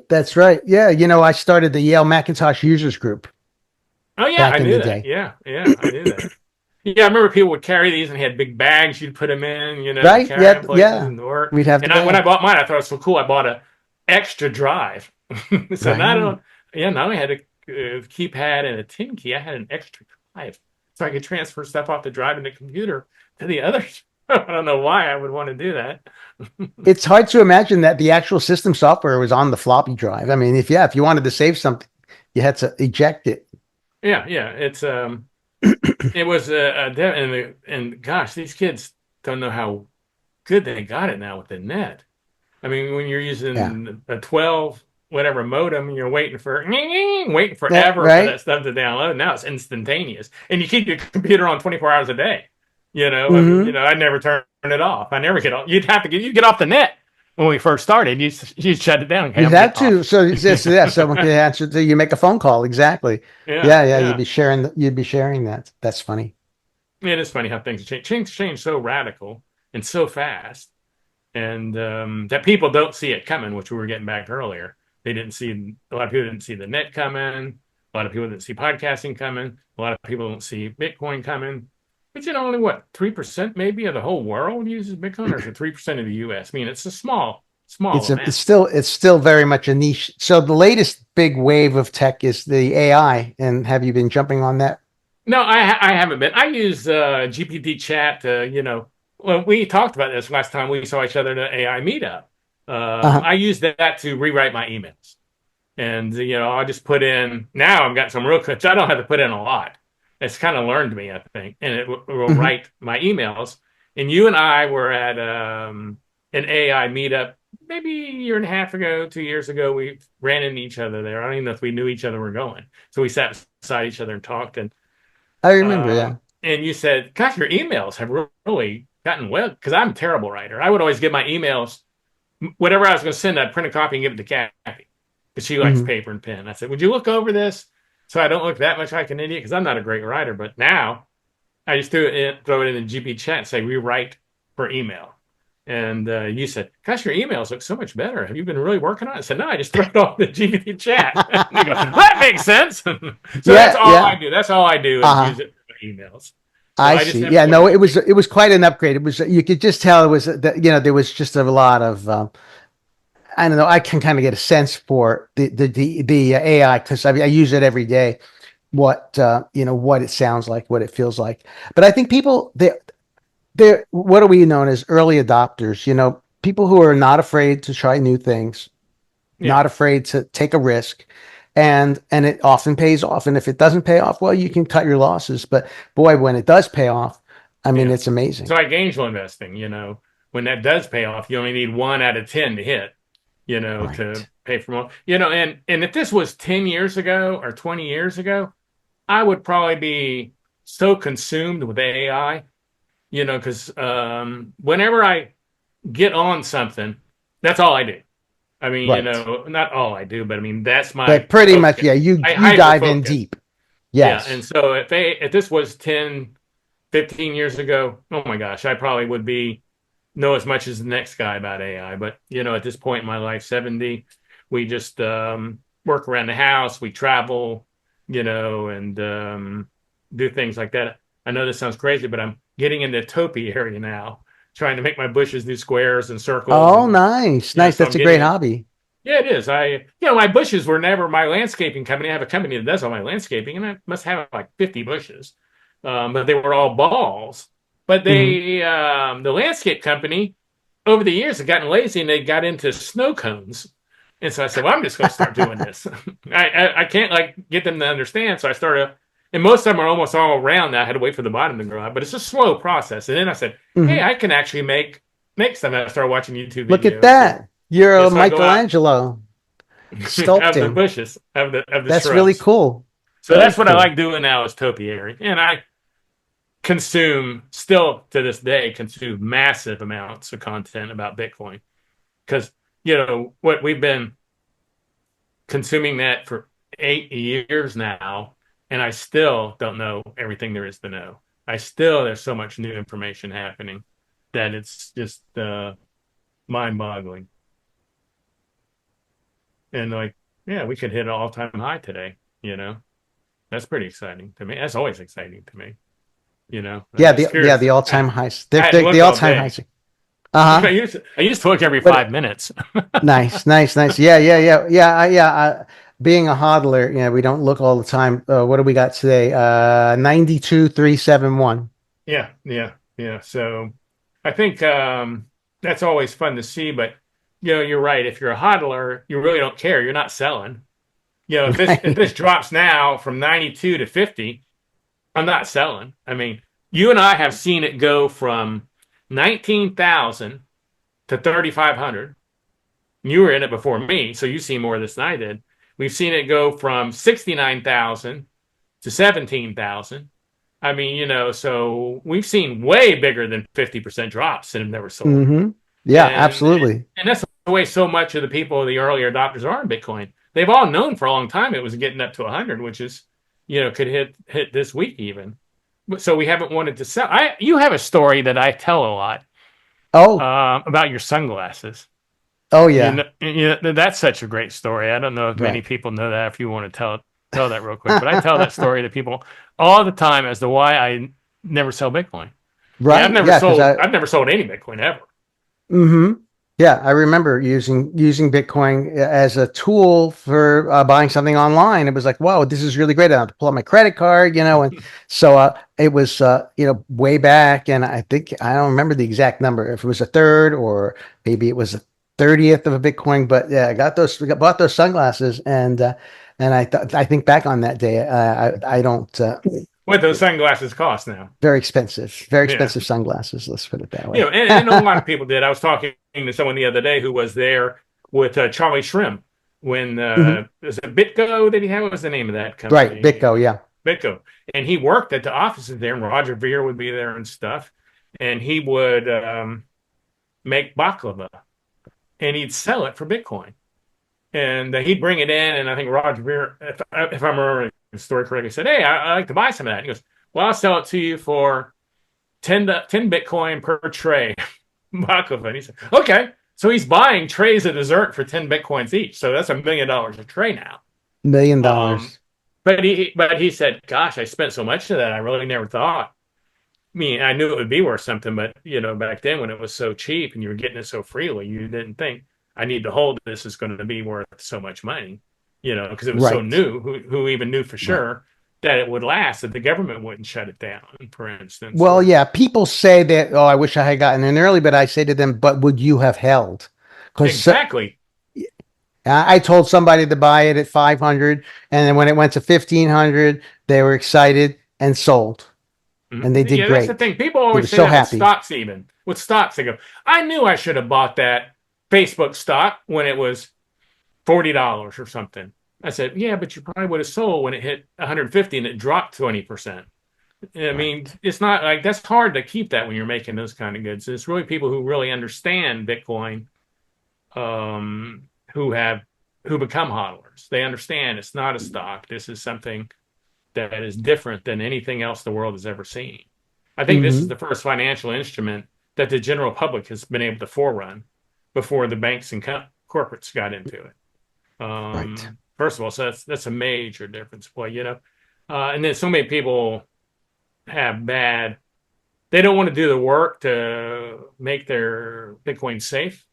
Yeah. I started the Yale Macintosh Users Group. Oh, yeah. I knew that. Yeah. I knew that. Yeah, I remember people would carry these and had big bags. You'd put them in, right? Yeah. We'd have. When I bought mine, I thought it was so cool. I bought a extra drive. So not only had a keypad and a tin key, I had an extra drive, so I could transfer stuff off the drive in the computer to the others. I don't know why I would want to do that. It's hard to imagine that the actual system software was on the floppy drive. I mean, if you wanted to save something, you had to eject it. Yeah. It's it was and gosh, these kids don't know how good they got it now with the net. I mean, when you're using a 12 whatever modem, you're waiting forever for that stuff to download. Now it's instantaneous, and you keep your computer on 24 hours a day. I never turn it off. I never get off. You'd get off the net. When we first started, you shut it down. You had to. So someone could answer. So you make a phone call. Exactly. Yeah. You'd be sharing that. That's funny. It is funny how things change so radical and so fast, and that people don't see it coming. Which we were getting back to earlier. A lot of people didn't see the net coming. A lot of people didn't see podcasting coming. A lot of people don't see Bitcoin coming. But only 3% maybe of the whole world uses Bitcoin, or is it 3% of the U.S.? I mean, it's a small amount. It's still very much a niche. So the latest big wave of tech is the AI. And have you been jumping on that? No, I haven't been. I use GPT chat. Well, we talked about this last time we saw each other at an AI meetup. I use that to rewrite my emails, and I'll just put in. Now I've got some real clips. I don't have to put in a lot. It's kind of learned me, I think, and it will write my emails. And you and I were at an AI meetup maybe a year and a half ago, 2 years ago. We ran into each other there. I don't even know if we knew each other were going. So we sat beside each other and talked. And I remember, yeah. And you said, gosh, your emails have really gotten well, because I'm a terrible writer. I would always give my emails, whatever I was going to send, I'd print a copy and give it to Kathy, because she likes paper and pen. I said, would you look over this? So I don't look that much like an idiot, because I'm not a great writer. But now I just throw it in the GP chat and say, rewrite for email. And you said, gosh, your emails look so much better. Have you been really working on it? I said, no, I just throw it off the GPT chat. And you go, that makes sense. So that's all I do. That's all I do is use it for emails. So I see. Yeah, no, it was quite an upgrade. It was, you could just tell it was, there was just a lot of, I don't know. I can kind of get a sense for the AI, because I use it every day. What it sounds like, what it feels like. But I think people, they're what are we known as early adopters? people who are not afraid to try new things, Yeah. not afraid to take a risk, and it often pays off. And if it doesn't pay off, well, you can cut your losses. But boy, when it does pay off, I mean, Yeah. it's amazing. So like angel investing, when that does pay off, you only need 1 out of 10 to hit, to Right. pay for more, and if this was 10 years ago or 20 years ago, I would probably be so consumed with AI, because whenever I get on something, that's all I do. I mean, Right. not all I do, but I mean, that's my But pretty much, focus. yeah, you I you hyper dive in focus. deep. Yeah. And Yes. so if this was 10, 15 years ago, oh my gosh, I probably would know as much as the next guy about AI. But, at this point in my life, 70, we just work around the house, we travel, and do things like that. I know this sounds crazy, but I'm getting into topi area now, trying to make my bushes do squares and circles. Oh, And, nice. yeah, Nice. so That's I'm a great getting it. hobby. Yeah, it is. My bushes were never my landscaping company. I have a company that does all my landscaping, and I must have like 50 bushes. But they were all balls. But Hmm. the landscape company, over the years, had gotten lazy and they got into snow cones. And so I said, well, I'm just going to start doing this. I can't like get them to understand. So I started, and most of them are almost all round now. I had to wait for the bottom to grow out, but it's a slow process. And then I said, hey, Hmm. I can actually make some. And I started watching YouTube Look at videos. And that. You're yeah, a so I go out Michelangelo of the sculpting. bushes, of the That's really shrubs. cool. So Very that's what I cool. like doing now is topiary. And I still to this day, consume massive amounts of content about Bitcoin. Because, what we've been consuming that for 8 years now, and I still don't know everything there is to know. There's so much new information happening that it's just mind boggling. And like, yeah, we could hit an all time high today, That's pretty exciting to me. That's always exciting to me. I'm Yeah, just the curious. all I time highs. hadn't The looked all all time day. highs. Uh huh. I used to look every But 5 minutes. nice, nice, nice. Being a hodler, we don't look all the time. What do we got today? 92,371. Yeah, yeah, yeah. So I think that's always fun to see. But you're right. If you're a hodler, you really don't care. You're not selling. If Right. this drops now from 92 to 50, I'm not selling. I mean, you and I have seen it go from 19,000 to 3,500. You were in it before me, so you've seen more of this than I did. We've seen it go from 69,000 to 17,000. I mean, so we've seen way bigger than 50% drops and have never sold. Hmm. Yeah, And absolutely. and that's the way so much of the people, the early adopters are in Bitcoin. They've all known for a long time it was getting up to 100, which is, could hit this week even. So we haven't wanted to sell. You have a story that I tell a lot Oh, about your sunglasses. oh yeah. That's such a great story. I don't know if many Right. people know that. If you want to tell that real quick, but I tell that story to people all the time as to why I never sell Bitcoin. I mean, Right. Yeah, because I've never sold any Bitcoin ever. hmm yeah, I remember using Bitcoin as a tool for buying something online. It was like, wow, this is really great. I don't have to pull out my credit card, and so it was, way back. And I don't remember the exact number, if it was a third or maybe it was a 30th of a Bitcoin. But yeah, bought those sunglasses, and I think back on that day. I don't. What those sunglasses cost now? Very Yeah, expensive sunglasses. Let's put it that way. and a lot of people did. I was talking to someone the other day who was there with Charlie Shrim when Mhm. was it BitGo that he had? What was the name of that Right, company? Bitco. Yeah. BitGo, and he worked at the offices there, and Roger Ver would be there and stuff, and he would make baklava and he'd sell it for Bitcoin. And he'd bring it in, and I think Roger Ver, if I'm remembering the story correctly, said, "Hey, I like to buy some of that." And he goes, "Well, I'll sell it to you for 10 Bitcoin per tray." Baklava. And he said, "Okay." So he's buying trays of dessert for 10 Bitcoins each. So that's $1 million a tray now. Million Um, dollars. but he said, "Gosh, I spent so much of that. I really never thought. I mean, I knew it would be worth something, but back then when it was so cheap and you were getting it so freely, you didn't think I need to hold this is going to be worth so much money, because it was so Right. new. Who even knew for Right. sure? that it would last, that the government wouldn't shut it down, for instance. Well, yeah, people say that, oh, I wish I had gotten in early, but I say to them, but would you have held? Because Exactly. I told somebody to buy it at 500, and then when it went to 1500, they were excited and sold, and they did Yeah, that's the great. thing. People They were always say so that with happy. stocks, even with stocks. They go, I knew I should have bought that Facebook stock when it was $40 or something. I said, yeah, but you probably would have sold when it hit 150 and it dropped 20%. I mean, Right. it's not like that's hard to keep that when you're making those kind of goods. It's really people who really understand Bitcoin, um, who have who become hodlers. They understand it's not a stock. This is something that is different than anything else the world has ever seen. I think this is Hmm. the first financial instrument that the general public has been able to forerun before the banks and corporates got into it. Right. First of all, so that's a major difference. Boy, and then so many people have bad. They don't want to do the work to make their Bitcoin safe,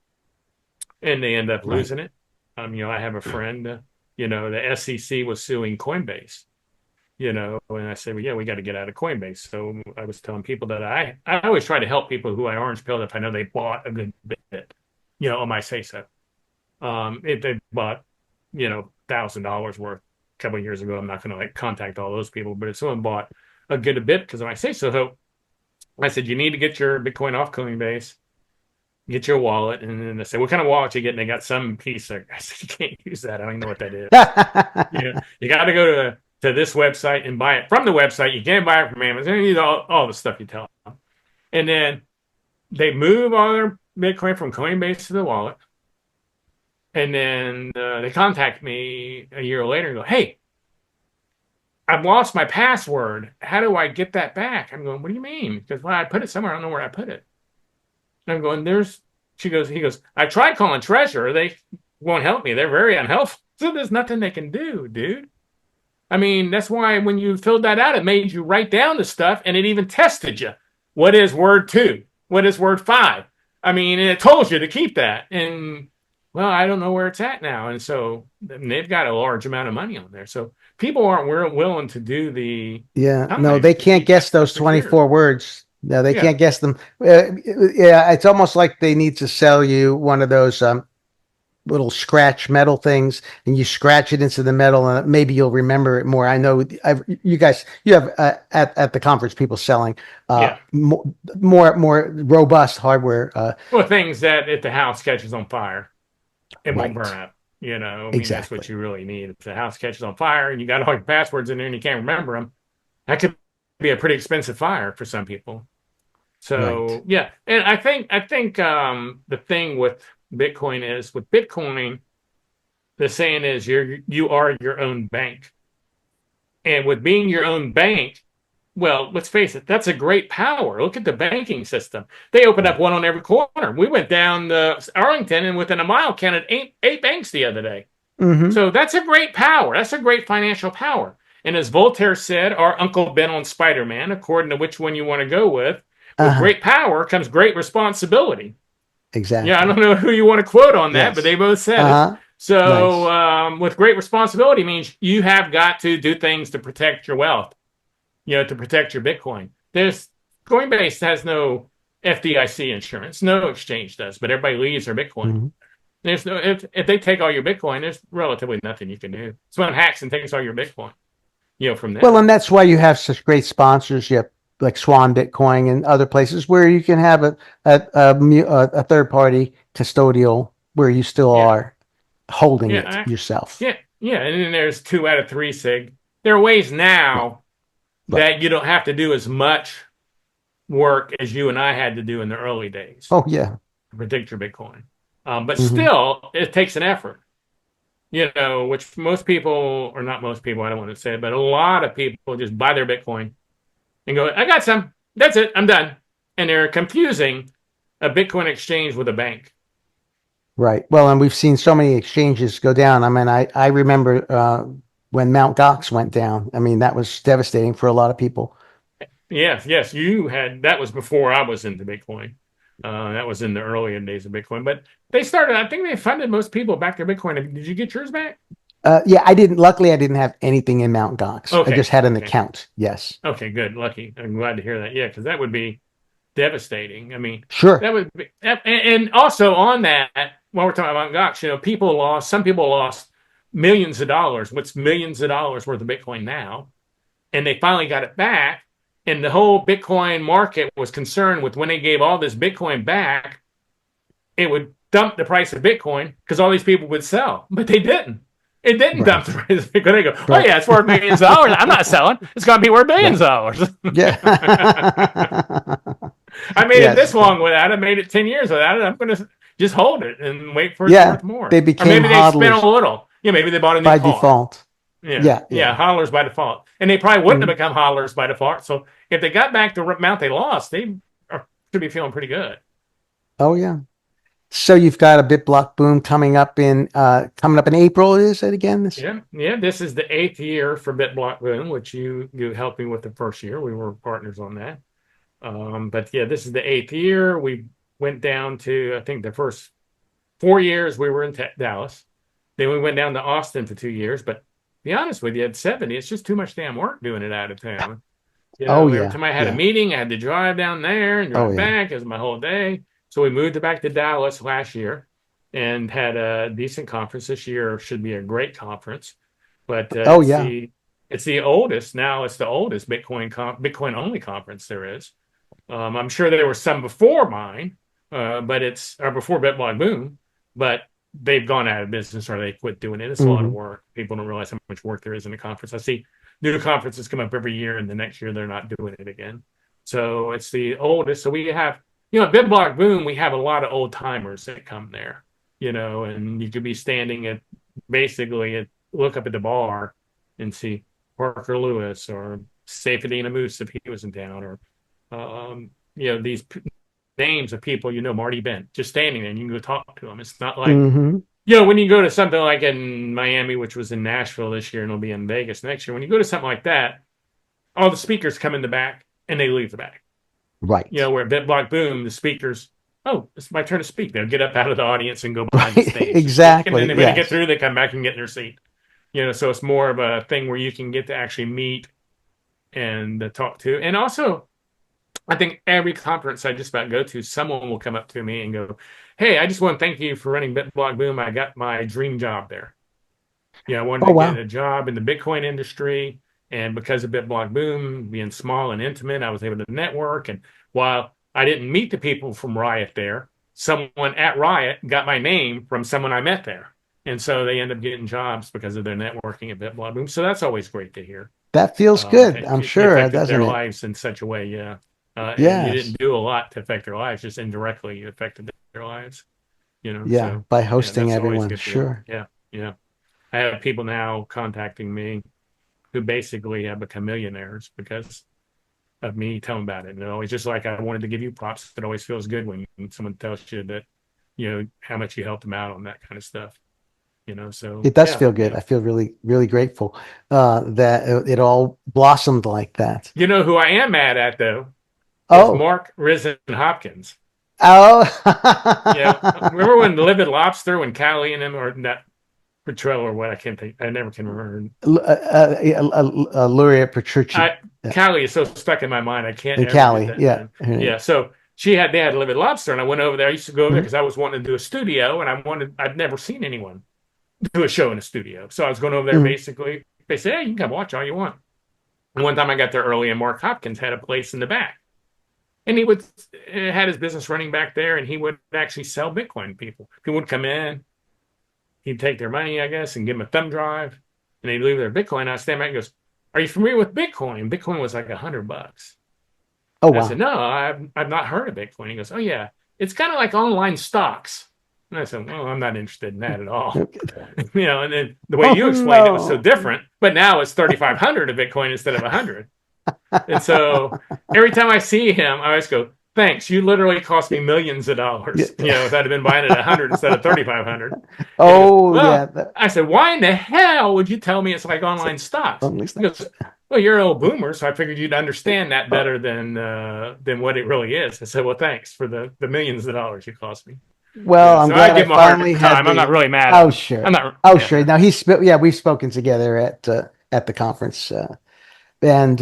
and they end up Right. losing it. I have a friend. The SEC was suing Coinbase. And I said, well, yeah, we got to get out of Coinbase. So I was telling people that I always try to help people who I orange pilled if I know they bought a good bit, on my say so. If they bought, $1,000 worth a couple of years ago, I'm not going to like contact all those people. But if someone bought a good bit because of my say so, I said, you need to get your Bitcoin off Coinbase, get your wallet. And then they said, what kind of wallet you get? And they got some piece of, I said, you can't use that. I don't even know what that is. You got to go to this website and buy it from the website. You can't buy it from Amazon. You need all the stuff you tell them. And then they move all their Bitcoin from Coinbase to the wallet. And then they contact me a year later and go, hey, I've lost my password. How do I get that back? I'm going, what do you mean? Because I put it somewhere. I don't know where I put it. And I'm going, he goes, I tried calling Treasurer. They won't help me. They're very unhelpful. So there's nothing they can do, dude. I mean, that's why when you filled that out, it made you write down the stuff and it even tested you. What is word 2? What is word 5? I mean, and it told you to keep that. And, well, I don't know where it's at now. And so they've got a large amount of money on there. So people aren't willing to do the Yeah. No, time they to can't keep that guess stuff those secure. 24 words. No, they Yeah. can't guess them. Yeah, it's almost like they need to sell you one of those little scratch metal things, and you scratch it into the metal, and maybe you'll remember it more. I know you have at the conference people selling Yeah. more robust hardware. Well, things that if the house catches on fire, it won't burn Right. up. I mean, that's what Exactly. you really need. If the house catches on fire and you got all your passwords in there and you can't remember them, that could be a pretty expensive fire for some people. Right. So yeah, and I think the thing with Bitcoin is with Bitcoin, the saying is you are your own bank, and with being your own bank, well, let's face it, that's a great power. Look at the banking system. They opened up Right. one on every corner. We went down to Arlington and within a mile counted eight banks the other day. Mm-hmm. So that's a great power. That's a great financial power. And as Voltaire said, our Uncle Ben on Spider Man, according to which one you want to go with Uh-huh. great power comes great responsibility. Yeah, I don't Exactly. know who you want to quote on that, but they Yes. both said it. Uh-huh. So, Nice. with great responsibility means you have got to do things to protect your wealth, to protect your Bitcoin. There's Coinbase has no FDIC insurance, no exchange does, but everybody leaves their Bitcoin. Mhm. There's no if they take all your Bitcoin, there's relatively nothing you can do. Someone hacks and takes all your Bitcoin, from Well, and them. that's why you have such great sponsorship like Swan Bitcoin and other places where you can have a third party custodial where you still Yeah, are holding yeah, it yourself. yeah. And then there's 2 out of 3 sig. There are ways Right. now Right. that you don't have to do as much work as you and I had to do in the early days Oh yeah. to predict your Bitcoin. But Hmm. still, it takes an effort, which most people, or not most people, I don't want to say it, but a lot of people just buy their Bitcoin and go, I got some. That's it. I'm done. And they're confusing a Bitcoin exchange with a bank. Right. Well, and we've seen so many exchanges go down. I mean, I remember when Mount Gox went down. I mean, that was devastating for a lot of people. Yes, yes. That was before I was into Bitcoin. That was in the earlier days of Bitcoin. But I think they funded most people back their Bitcoin. Did you get yours back? Yeah, I didn't. Luckily, I didn't have anything in Mount Gox. I Okay. just had an Okay. account. Yes. Okay. Good. Lucky. I'm glad to hear that. Yeah, because that would be devastating. I mean, Sure. that would be, and also on that, while we're talking about Gox, some people lost millions of dollars. What's millions of dollars worth of Bitcoin now? And they finally got it back. And the whole Bitcoin market was concerned with when they gave all this Bitcoin back, it would dump the price of Bitcoin because all these people would sell, but they didn't. It didn't dump the Right. price of Bitcoin. They go, oh Right. yeah, it's worth millions of dollars. I'm not selling. It's going to be worth billions Right. of dollars. Yeah. I made it Yes. this long without it. Made it 10 years without it. I'm going to just hold it and wait for it's Yeah. worth more. They Or became maybe they spent a hodlers little. Yeah, maybe they bought a new by car. default. Yeah, Yeah. yeah, Yeah. hodlers by default. And they probably wouldn't Mhm. have become hodlers by default. So if they got back the amount they lost, they should be feeling pretty good. Oh yeah. So you've got a BitBlock boom coming up in April. Is it again? Yeah, yeah. This is the 8th year for BitBlockBoom, which you helped me with the first year. We were partners on that. But yeah, this is the 8th year. We went down to, I think, the first 4 years we were in Dallas. Then we went down to Austin for 2 years. But to be honest with you, at 70, it's just too much damn work doing it out of town. Oh Every yeah. time I had a Yeah. meeting, I had to drive down there and Oh drive yeah. back. It was my whole day. So we moved back to Dallas last year and had a decent conference. This year should be a great conference. But Oh yeah. it's the oldest now. It's the oldest Bitcoin only conference there is. I'm sure there were some before mine, but it's or before BitBlockBoom, but they've gone out of business or they quit doing it. It's a lot of Hmm. work. People don't realize how much work there is in a conference. I see new conferences come up every year, and the next year they're not doing it again. So it's the oldest. So we have, at BitBlockBoom, we have a lot of old timers that come there, and you could be standing at basically look up at the bar and see Parker Lewis or Safedina Moose if he was in town, or these names of people, Marty Bent, just standing there and you can go talk to them. It's not like, Hmm. when you go to something like in Miami, which was in Nashville this year and it'll be in Vegas next year, when you go to something like that, all the speakers come in the back and they leave the back. Right. Where at BitBlockBoom, the speakers, oh, it's my turn to speak. They'll get up out of the audience and go behind the stage. Exactly. And then when they get Yes. through, they come back and get in their seat. So it's more of a thing where you can get to actually meet and talk to. And also, I think every conference I just about go to, someone will come up to me and go, hey, I just want to thank you for running BitBlockBoom. I got my dream job there. I wanted Oh to get wow. a job in the Bitcoin industry. And because of BitBlockBoom being small and intimate, I was able to network. And while I didn't meet the people from Riot there, someone at Riot got my name from someone I met there. And so they end up getting jobs because of their networking at BitBlockBoom. So that's always great to hear. That feels good. I'm It sure, affected doesn't their it? lives in such a way, yeah. And you Yes. didn't do a lot to affect their lives, just indirectly you affected their lives, Yeah. so By yeah, hosting that's always everyone. good to hear. Sure. Yeah, yeah. I have people now contacting me who basically have become millionaires because of me telling about it. And it's just like I wanted to give you props. It always feels good when someone tells you that, how much you helped them out on that kind of stuff. So It does yeah, feel good. yeah. I feel really, really grateful that it all blossomed like that. You know who I am mad at though is Oh. Mark Risen Hopkins. Oh. Remember when Livid Lobster, when Callie and him, or that Petrell or what, I can't think, I never can remember. Laureate Petrucci. Yeah. Callie is so stuck in my mind, I can't And ever get Callie. that Yeah. name. Yeah, so they had Livid Lobster, and I went over there. I used to go over there Mhm. because I was wanting to do a studio, and I'd never seen anyone do a show in a studio. So I was going over there Mhm. basically. They said, hey, you can come watch all you want. And one time I got there early, and Mark Hopkins had a place in the back. And he had his business running back there, and he would actually sell Bitcoin to people. People would come in, he'd take their money, I guess, and give them a thumb drive, and they'd leave their Bitcoin. I'd stand back and goes, are you familiar with Bitcoin? Bitcoin was like $100. Oh I said, wow. no, I've not heard of Bitcoin. He goes, oh yeah, it's kind of like online stocks. And I said, well, I'm not interested in that at all. And then the way Oh you explained it was so no. different, but now it's 3,500 of Bitcoin instead of 100. And so every time I see him, I always go, thanks. You literally cost me millions of dollars. Yeah. If I'd have been buying it at 100 instead of 3,500. And he goes, Oh yeah. well, I said, why in the hell would you tell me it's like online stocks? He goes, well, you're an old boomer, so I figured you'd understand that better than what it really is. I said, well, thanks for the millions of dollars you cost me. Well, I'm So I glad I give him a hard finally had time. I'm not the. really mad at Oh, him. sure. I'm not. Oh, Yeah. sure. Now we've spoken together at the conference, and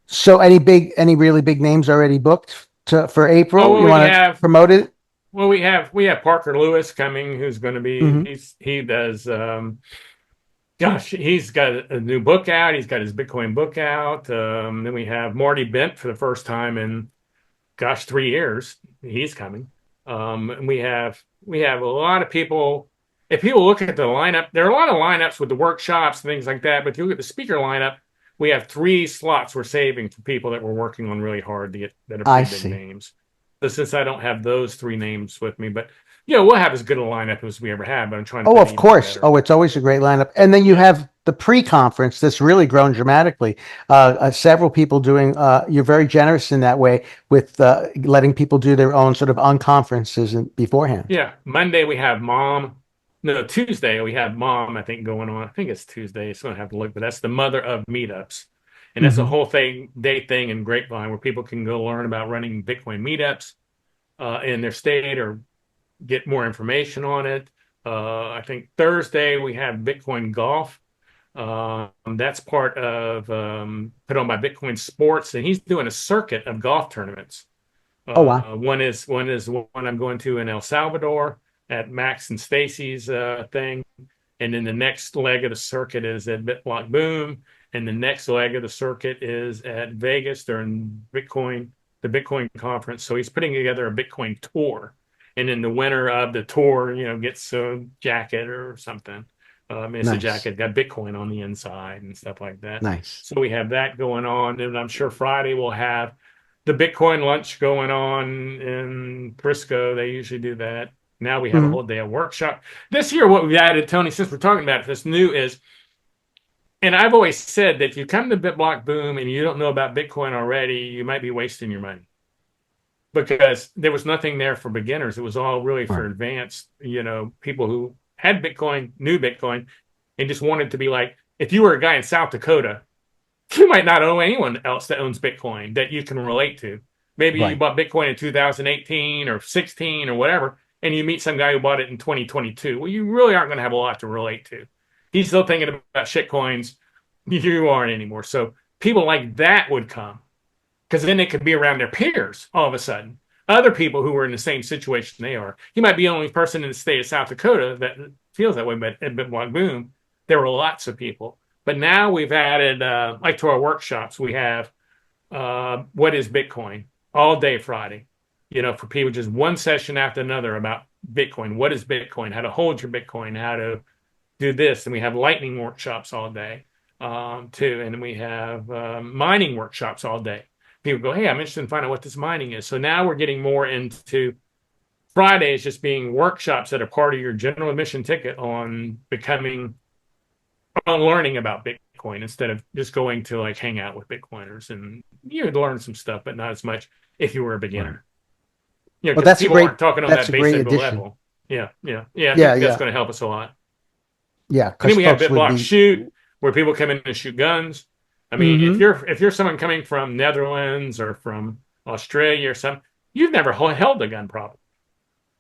so any really big names already booked for Oh, April? well, You want to promote it? we have Parker Lewis coming, who's going to be. Hmm. He does. Gosh, he's got a new book out. He's got his Bitcoin book out. Then we have Marty Bent for the first time in, gosh, 3 years. He's coming. And we have a lot of people. If people look at the lineup, there are a lot of lineups with the workshops and things like that. But if you look at the speaker lineup, we have 3 slots we're saving for people that we're working on really hard to get that are I pretty big see. names. So since I don't have those 3 names with me, but we'll have as good a lineup as we ever had. But I'm trying to Oh, put it of even course. better. Oh, it's always a great lineup. And then you Yeah. have the pre-conference that's really grown dramatically. Several people doing. You're very generous in that way with letting people do their own sort of unconferences beforehand. Yeah, Monday we have mom. No, Tuesday we have mom, I think, going on. I think it's Tuesday. So I'm gonna have to look, but that's the mother of meetups. And that's a Hmm. whole day thing in Grapevine where people can go learn about running Bitcoin meetups in their state or get more information on it. I think Thursday we have Bitcoin golf. That's part of put on by Bitcoin Sports, and he's doing a circuit of golf tournaments. Oh, wow. One is the one I'm going to in El Salvador at Max and Stacy's thing, and then the next leg of the circuit is at BitBlockBoom, and the next leg of the circuit is at Vegas during the Bitcoin conference. So he's putting together a Bitcoin tour, and then the winner of the tour, gets a jacket or something. It's a Nice. jacket got Bitcoin on the inside and stuff like that. Nice. So we have that going on, and I'm sure Friday we'll have the Bitcoin lunch going on in Frisco. They usually do that. Now we have a Hmm. whole day of workshop. This year, what we've added, Tony, since we're talking about this new is, and I've always said that if you come to BitBlock Boom and you don't know about Bitcoin already, you might be wasting your money because there was nothing there for beginners. It was all really for Right. advanced, people who had Bitcoin, knew Bitcoin, and just wanted to be like, if you were a guy in South Dakota, you might not know anyone else that owns Bitcoin that you can relate to. Maybe you Right. bought Bitcoin in 2018 or 16 or whatever, and you meet some guy who bought it in 2022. Well, you really aren't going to have a lot to relate to. He's still thinking about shitcoins. You aren't anymore. So people like that would come because then they could be around their peers all of a sudden. Other people who are in the same situation they are. He might be the only person in the state of South Dakota that feels that way, but at Bitcoin Boom, there were lots of people. But now we've added, like to our workshops, we have what is Bitcoin all day Friday. For people, just one session after another about Bitcoin. What is Bitcoin? How to hold your Bitcoin? How to do this? And we have lightning workshops all day too. And we have mining workshops all day. People go, hey, I'm interested in finding out what this mining is. So now we're getting more into Fridays just being workshops that are part of your general admission ticket on learning about Bitcoin instead of just going to like hang out with Bitcoiners, and you learn some stuff, but not as much if you were a Right. beginner. Well, Because people aren't talking on that's that a great basic addition. level. Yeah, yeah, yeah. I Yeah. think that's Yeah. going to help us a lot. Yeah. And then Because we have folks would BitBlock be. Shoot, where people come in and shoot guns. I mean, if Hmm. you're someone coming from Netherlands or from Australia or something, you've never held a gun problem.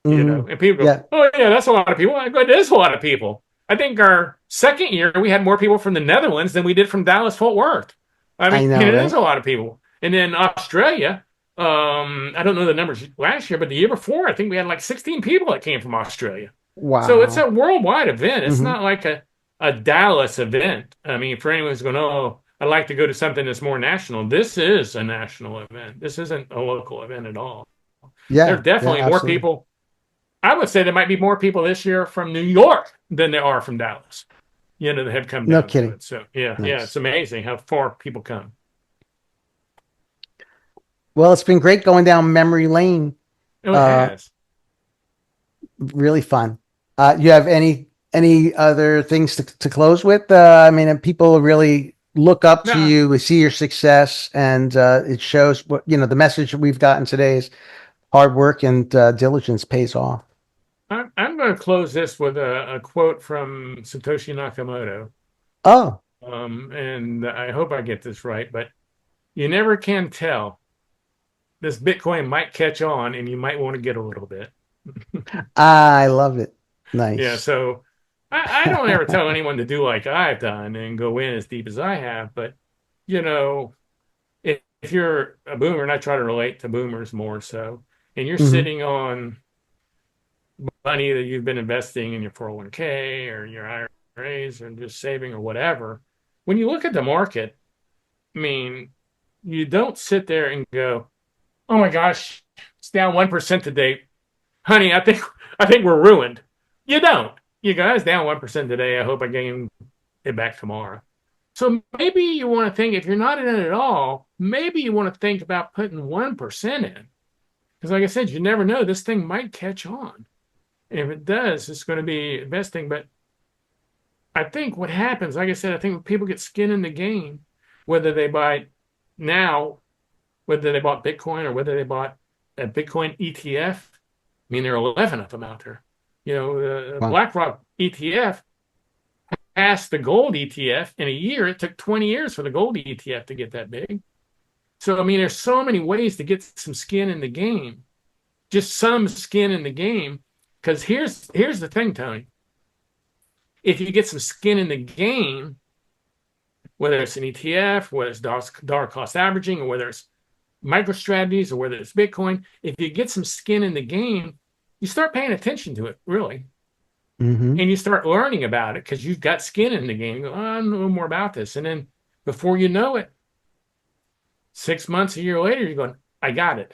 Hmm. And people go, Yeah. oh yeah, that's a lot of people. I go, it is a lot of people. I think our second year we had more people from the Netherlands than we did from Dallas Fort Worth. I mean, I know, it is right? a lot of people. And then Australia, I don't know the numbers last year, but the year before, I think we had like 16 people that came from Australia. So it's a Wow. worldwide event. It's Hmm. not like a Dallas event. I mean, for anyone who's going, oh, I'd like to go to something that's more national. This is a national event. This isn't a local event at all. There's Yeah. Yeah. definitely more Absolutely. people. I would say there might be more people this year from New York than there are from Dallas, that have come No down to kidding. it. So yeah, it's Nice. amazing how far people come. Well, it's been great going down memory lane. Oh, it Uh, has. Really fun. You have any other things to close with? I mean, and people really look up to No, you, we see your success, and it shows what the message that we've gotten today is hard work and diligence pays off. I'm going to close this with a quote from Satoshi Nakamoto. Oh, And I hope I get this right, but you never can tell. This Bitcoin might catch on and you might want to get a little bit. I love it. Yeah, Nice. so I don't ever tell anyone to do like I've done and go in as deep as I have, but you know, if you're a boomer, and I try to relate to boomers more so, and you're Hmm. sitting on money that you've been investing in your 401k or your IRAs or just saving or whatever, when you look at the market, I mean, you don't sit there and go, "Oh my gosh, it's down 1% today, honey. I think we're ruined." You don't. You guys down 1% today. I hope I gain it back tomorrow. So maybe you want to think if you're not in it at all, maybe you want to think about putting 1% in. Because like I said, you never know. This thing might catch on. And if it does, it's going to be investing. But I think what happens, like I said, I think when people get skin in the game, whether they buy now, whether they bought Bitcoin or whether they bought a Bitcoin ETF, I mean, there are 11 of them out there. Wow. BlackRock ETF passed the gold ETF in a year. It took 20 years for the gold ETF to get that big. So, I mean, there's so many ways to get some skin in the game, just some skin in the game. Because here's the thing, Tony. If you get some skin in the game, whether it's an ETF, whether it's dollar cost averaging, or whether it's microstrategies, or whether it's Bitcoin, if you get some skin in the game, you start paying attention to it, really. Hmm. And you start learning about it because you've got skin in the game. You go, oh, I know more about this. And then before you know it, 6 months, a year later, you're going, I got it.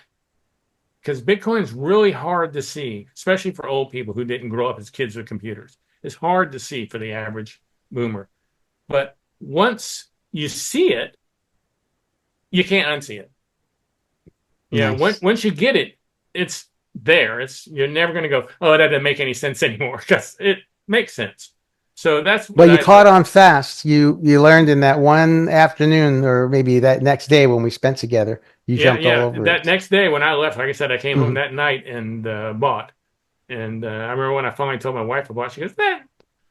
Because Bitcoin is really hard to see, especially for old people who didn't grow up as kids with computers. It's hard to see for the average boomer. But once you see it, you can't unsee it. Nice. Once you get it, it's there. You're never going to go, oh, that doesn't make any sense anymore because it makes sense. So that's Well, what you I caught tell. on fast. You learned in that one afternoon, or maybe that next day when we spent together. You Yeah, jumped all yeah. over That it. next day when I left, like I said, I came home Hmm. that night and bought. And I remember when I finally told my wife about it, she goes, "Man,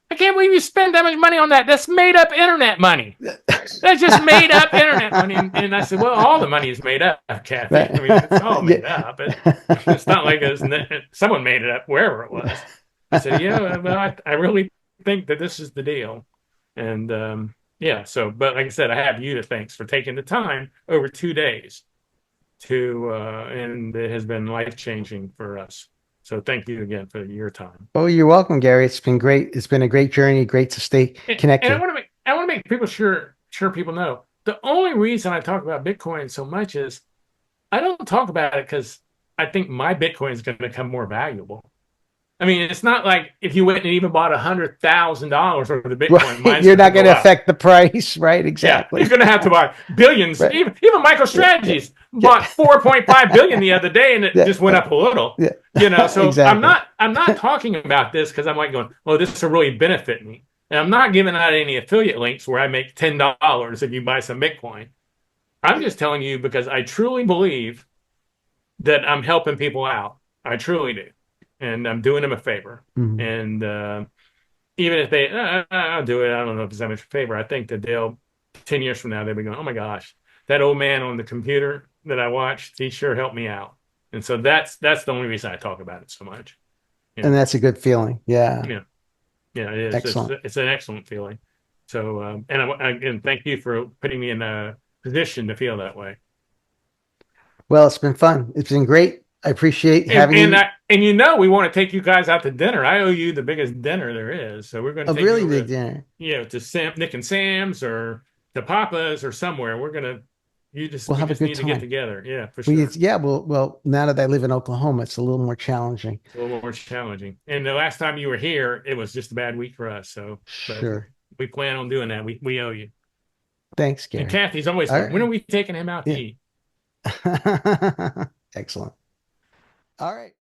I can't believe you spend that much money on that. That's made up internet money. That's just made up internet money." And I said, "Well, all the money is made up, Kathy. I mean, it's all made Yeah. up. It's not like someone made it up wherever it was." I said, "Yeah, well, I really think that this is the deal." And yeah, so, but like I said, I have you to thanks for taking the time over 2 days and it has been life changing for us. So thank you again for your time. Oh, you're welcome, Gary. It's been great. It's been a great journey. Great to stay And connected. I want to make people sure people know the only reason I talk about Bitcoin so much is I don't talk about it because I think my Bitcoin is going to become more valuable. I mean, it's not like if you went and even bought $100,000 worth of Bitcoin, Right. mine's You're going to not going go to up. affect the price. Right. Yeah, you're Exactly. going to have to buy billions. Right. Even Yeah. Yeah. MicroStrategies Yeah. bought 4.5 billion the other day, and it Yeah. just went up a little. Yeah. So Exactly. I'm not talking about this because I'm like going, oh, this will really benefit me. And I'm not giving out any affiliate links where I make $10 if you buy some Bitcoin. I'm just telling you because I truly believe that I'm helping people out. I truly do, and I'm doing them a favor. Mhm. And even if they, I'll do it. I don't know if it's that much favor. I think that they'll 10 years from now they'll be going, oh my gosh, that old man on the computer that I watched, he sure helped me out. And so that's the only reason I talk about it so much. And Yeah, that's a good feeling. Yeah. yeah, yeah. It is. Excellent. It's an excellent feeling. So and thank you for putting me in a position to feel that way. Well, it's been fun. It's been great. I appreciate having you. And we want to take you guys out to dinner. I owe you the biggest dinner there is. So we're going to A take you really over big to dinner. to Nick and Sam's or to Papa's or somewhere. We'll We have a just good need to get time. together. Yeah, for sure. Yeah, well, now that I live in Oklahoma, it's a little more challenging. It's a little more challenging. And the last time you were here, it was just a bad week for us. So, but Sure. we plan on doing that. We owe you. Thanks, And Gary. Kathy's always All going, when are right. we taking him out to Yeah. eat? Excellent. All right.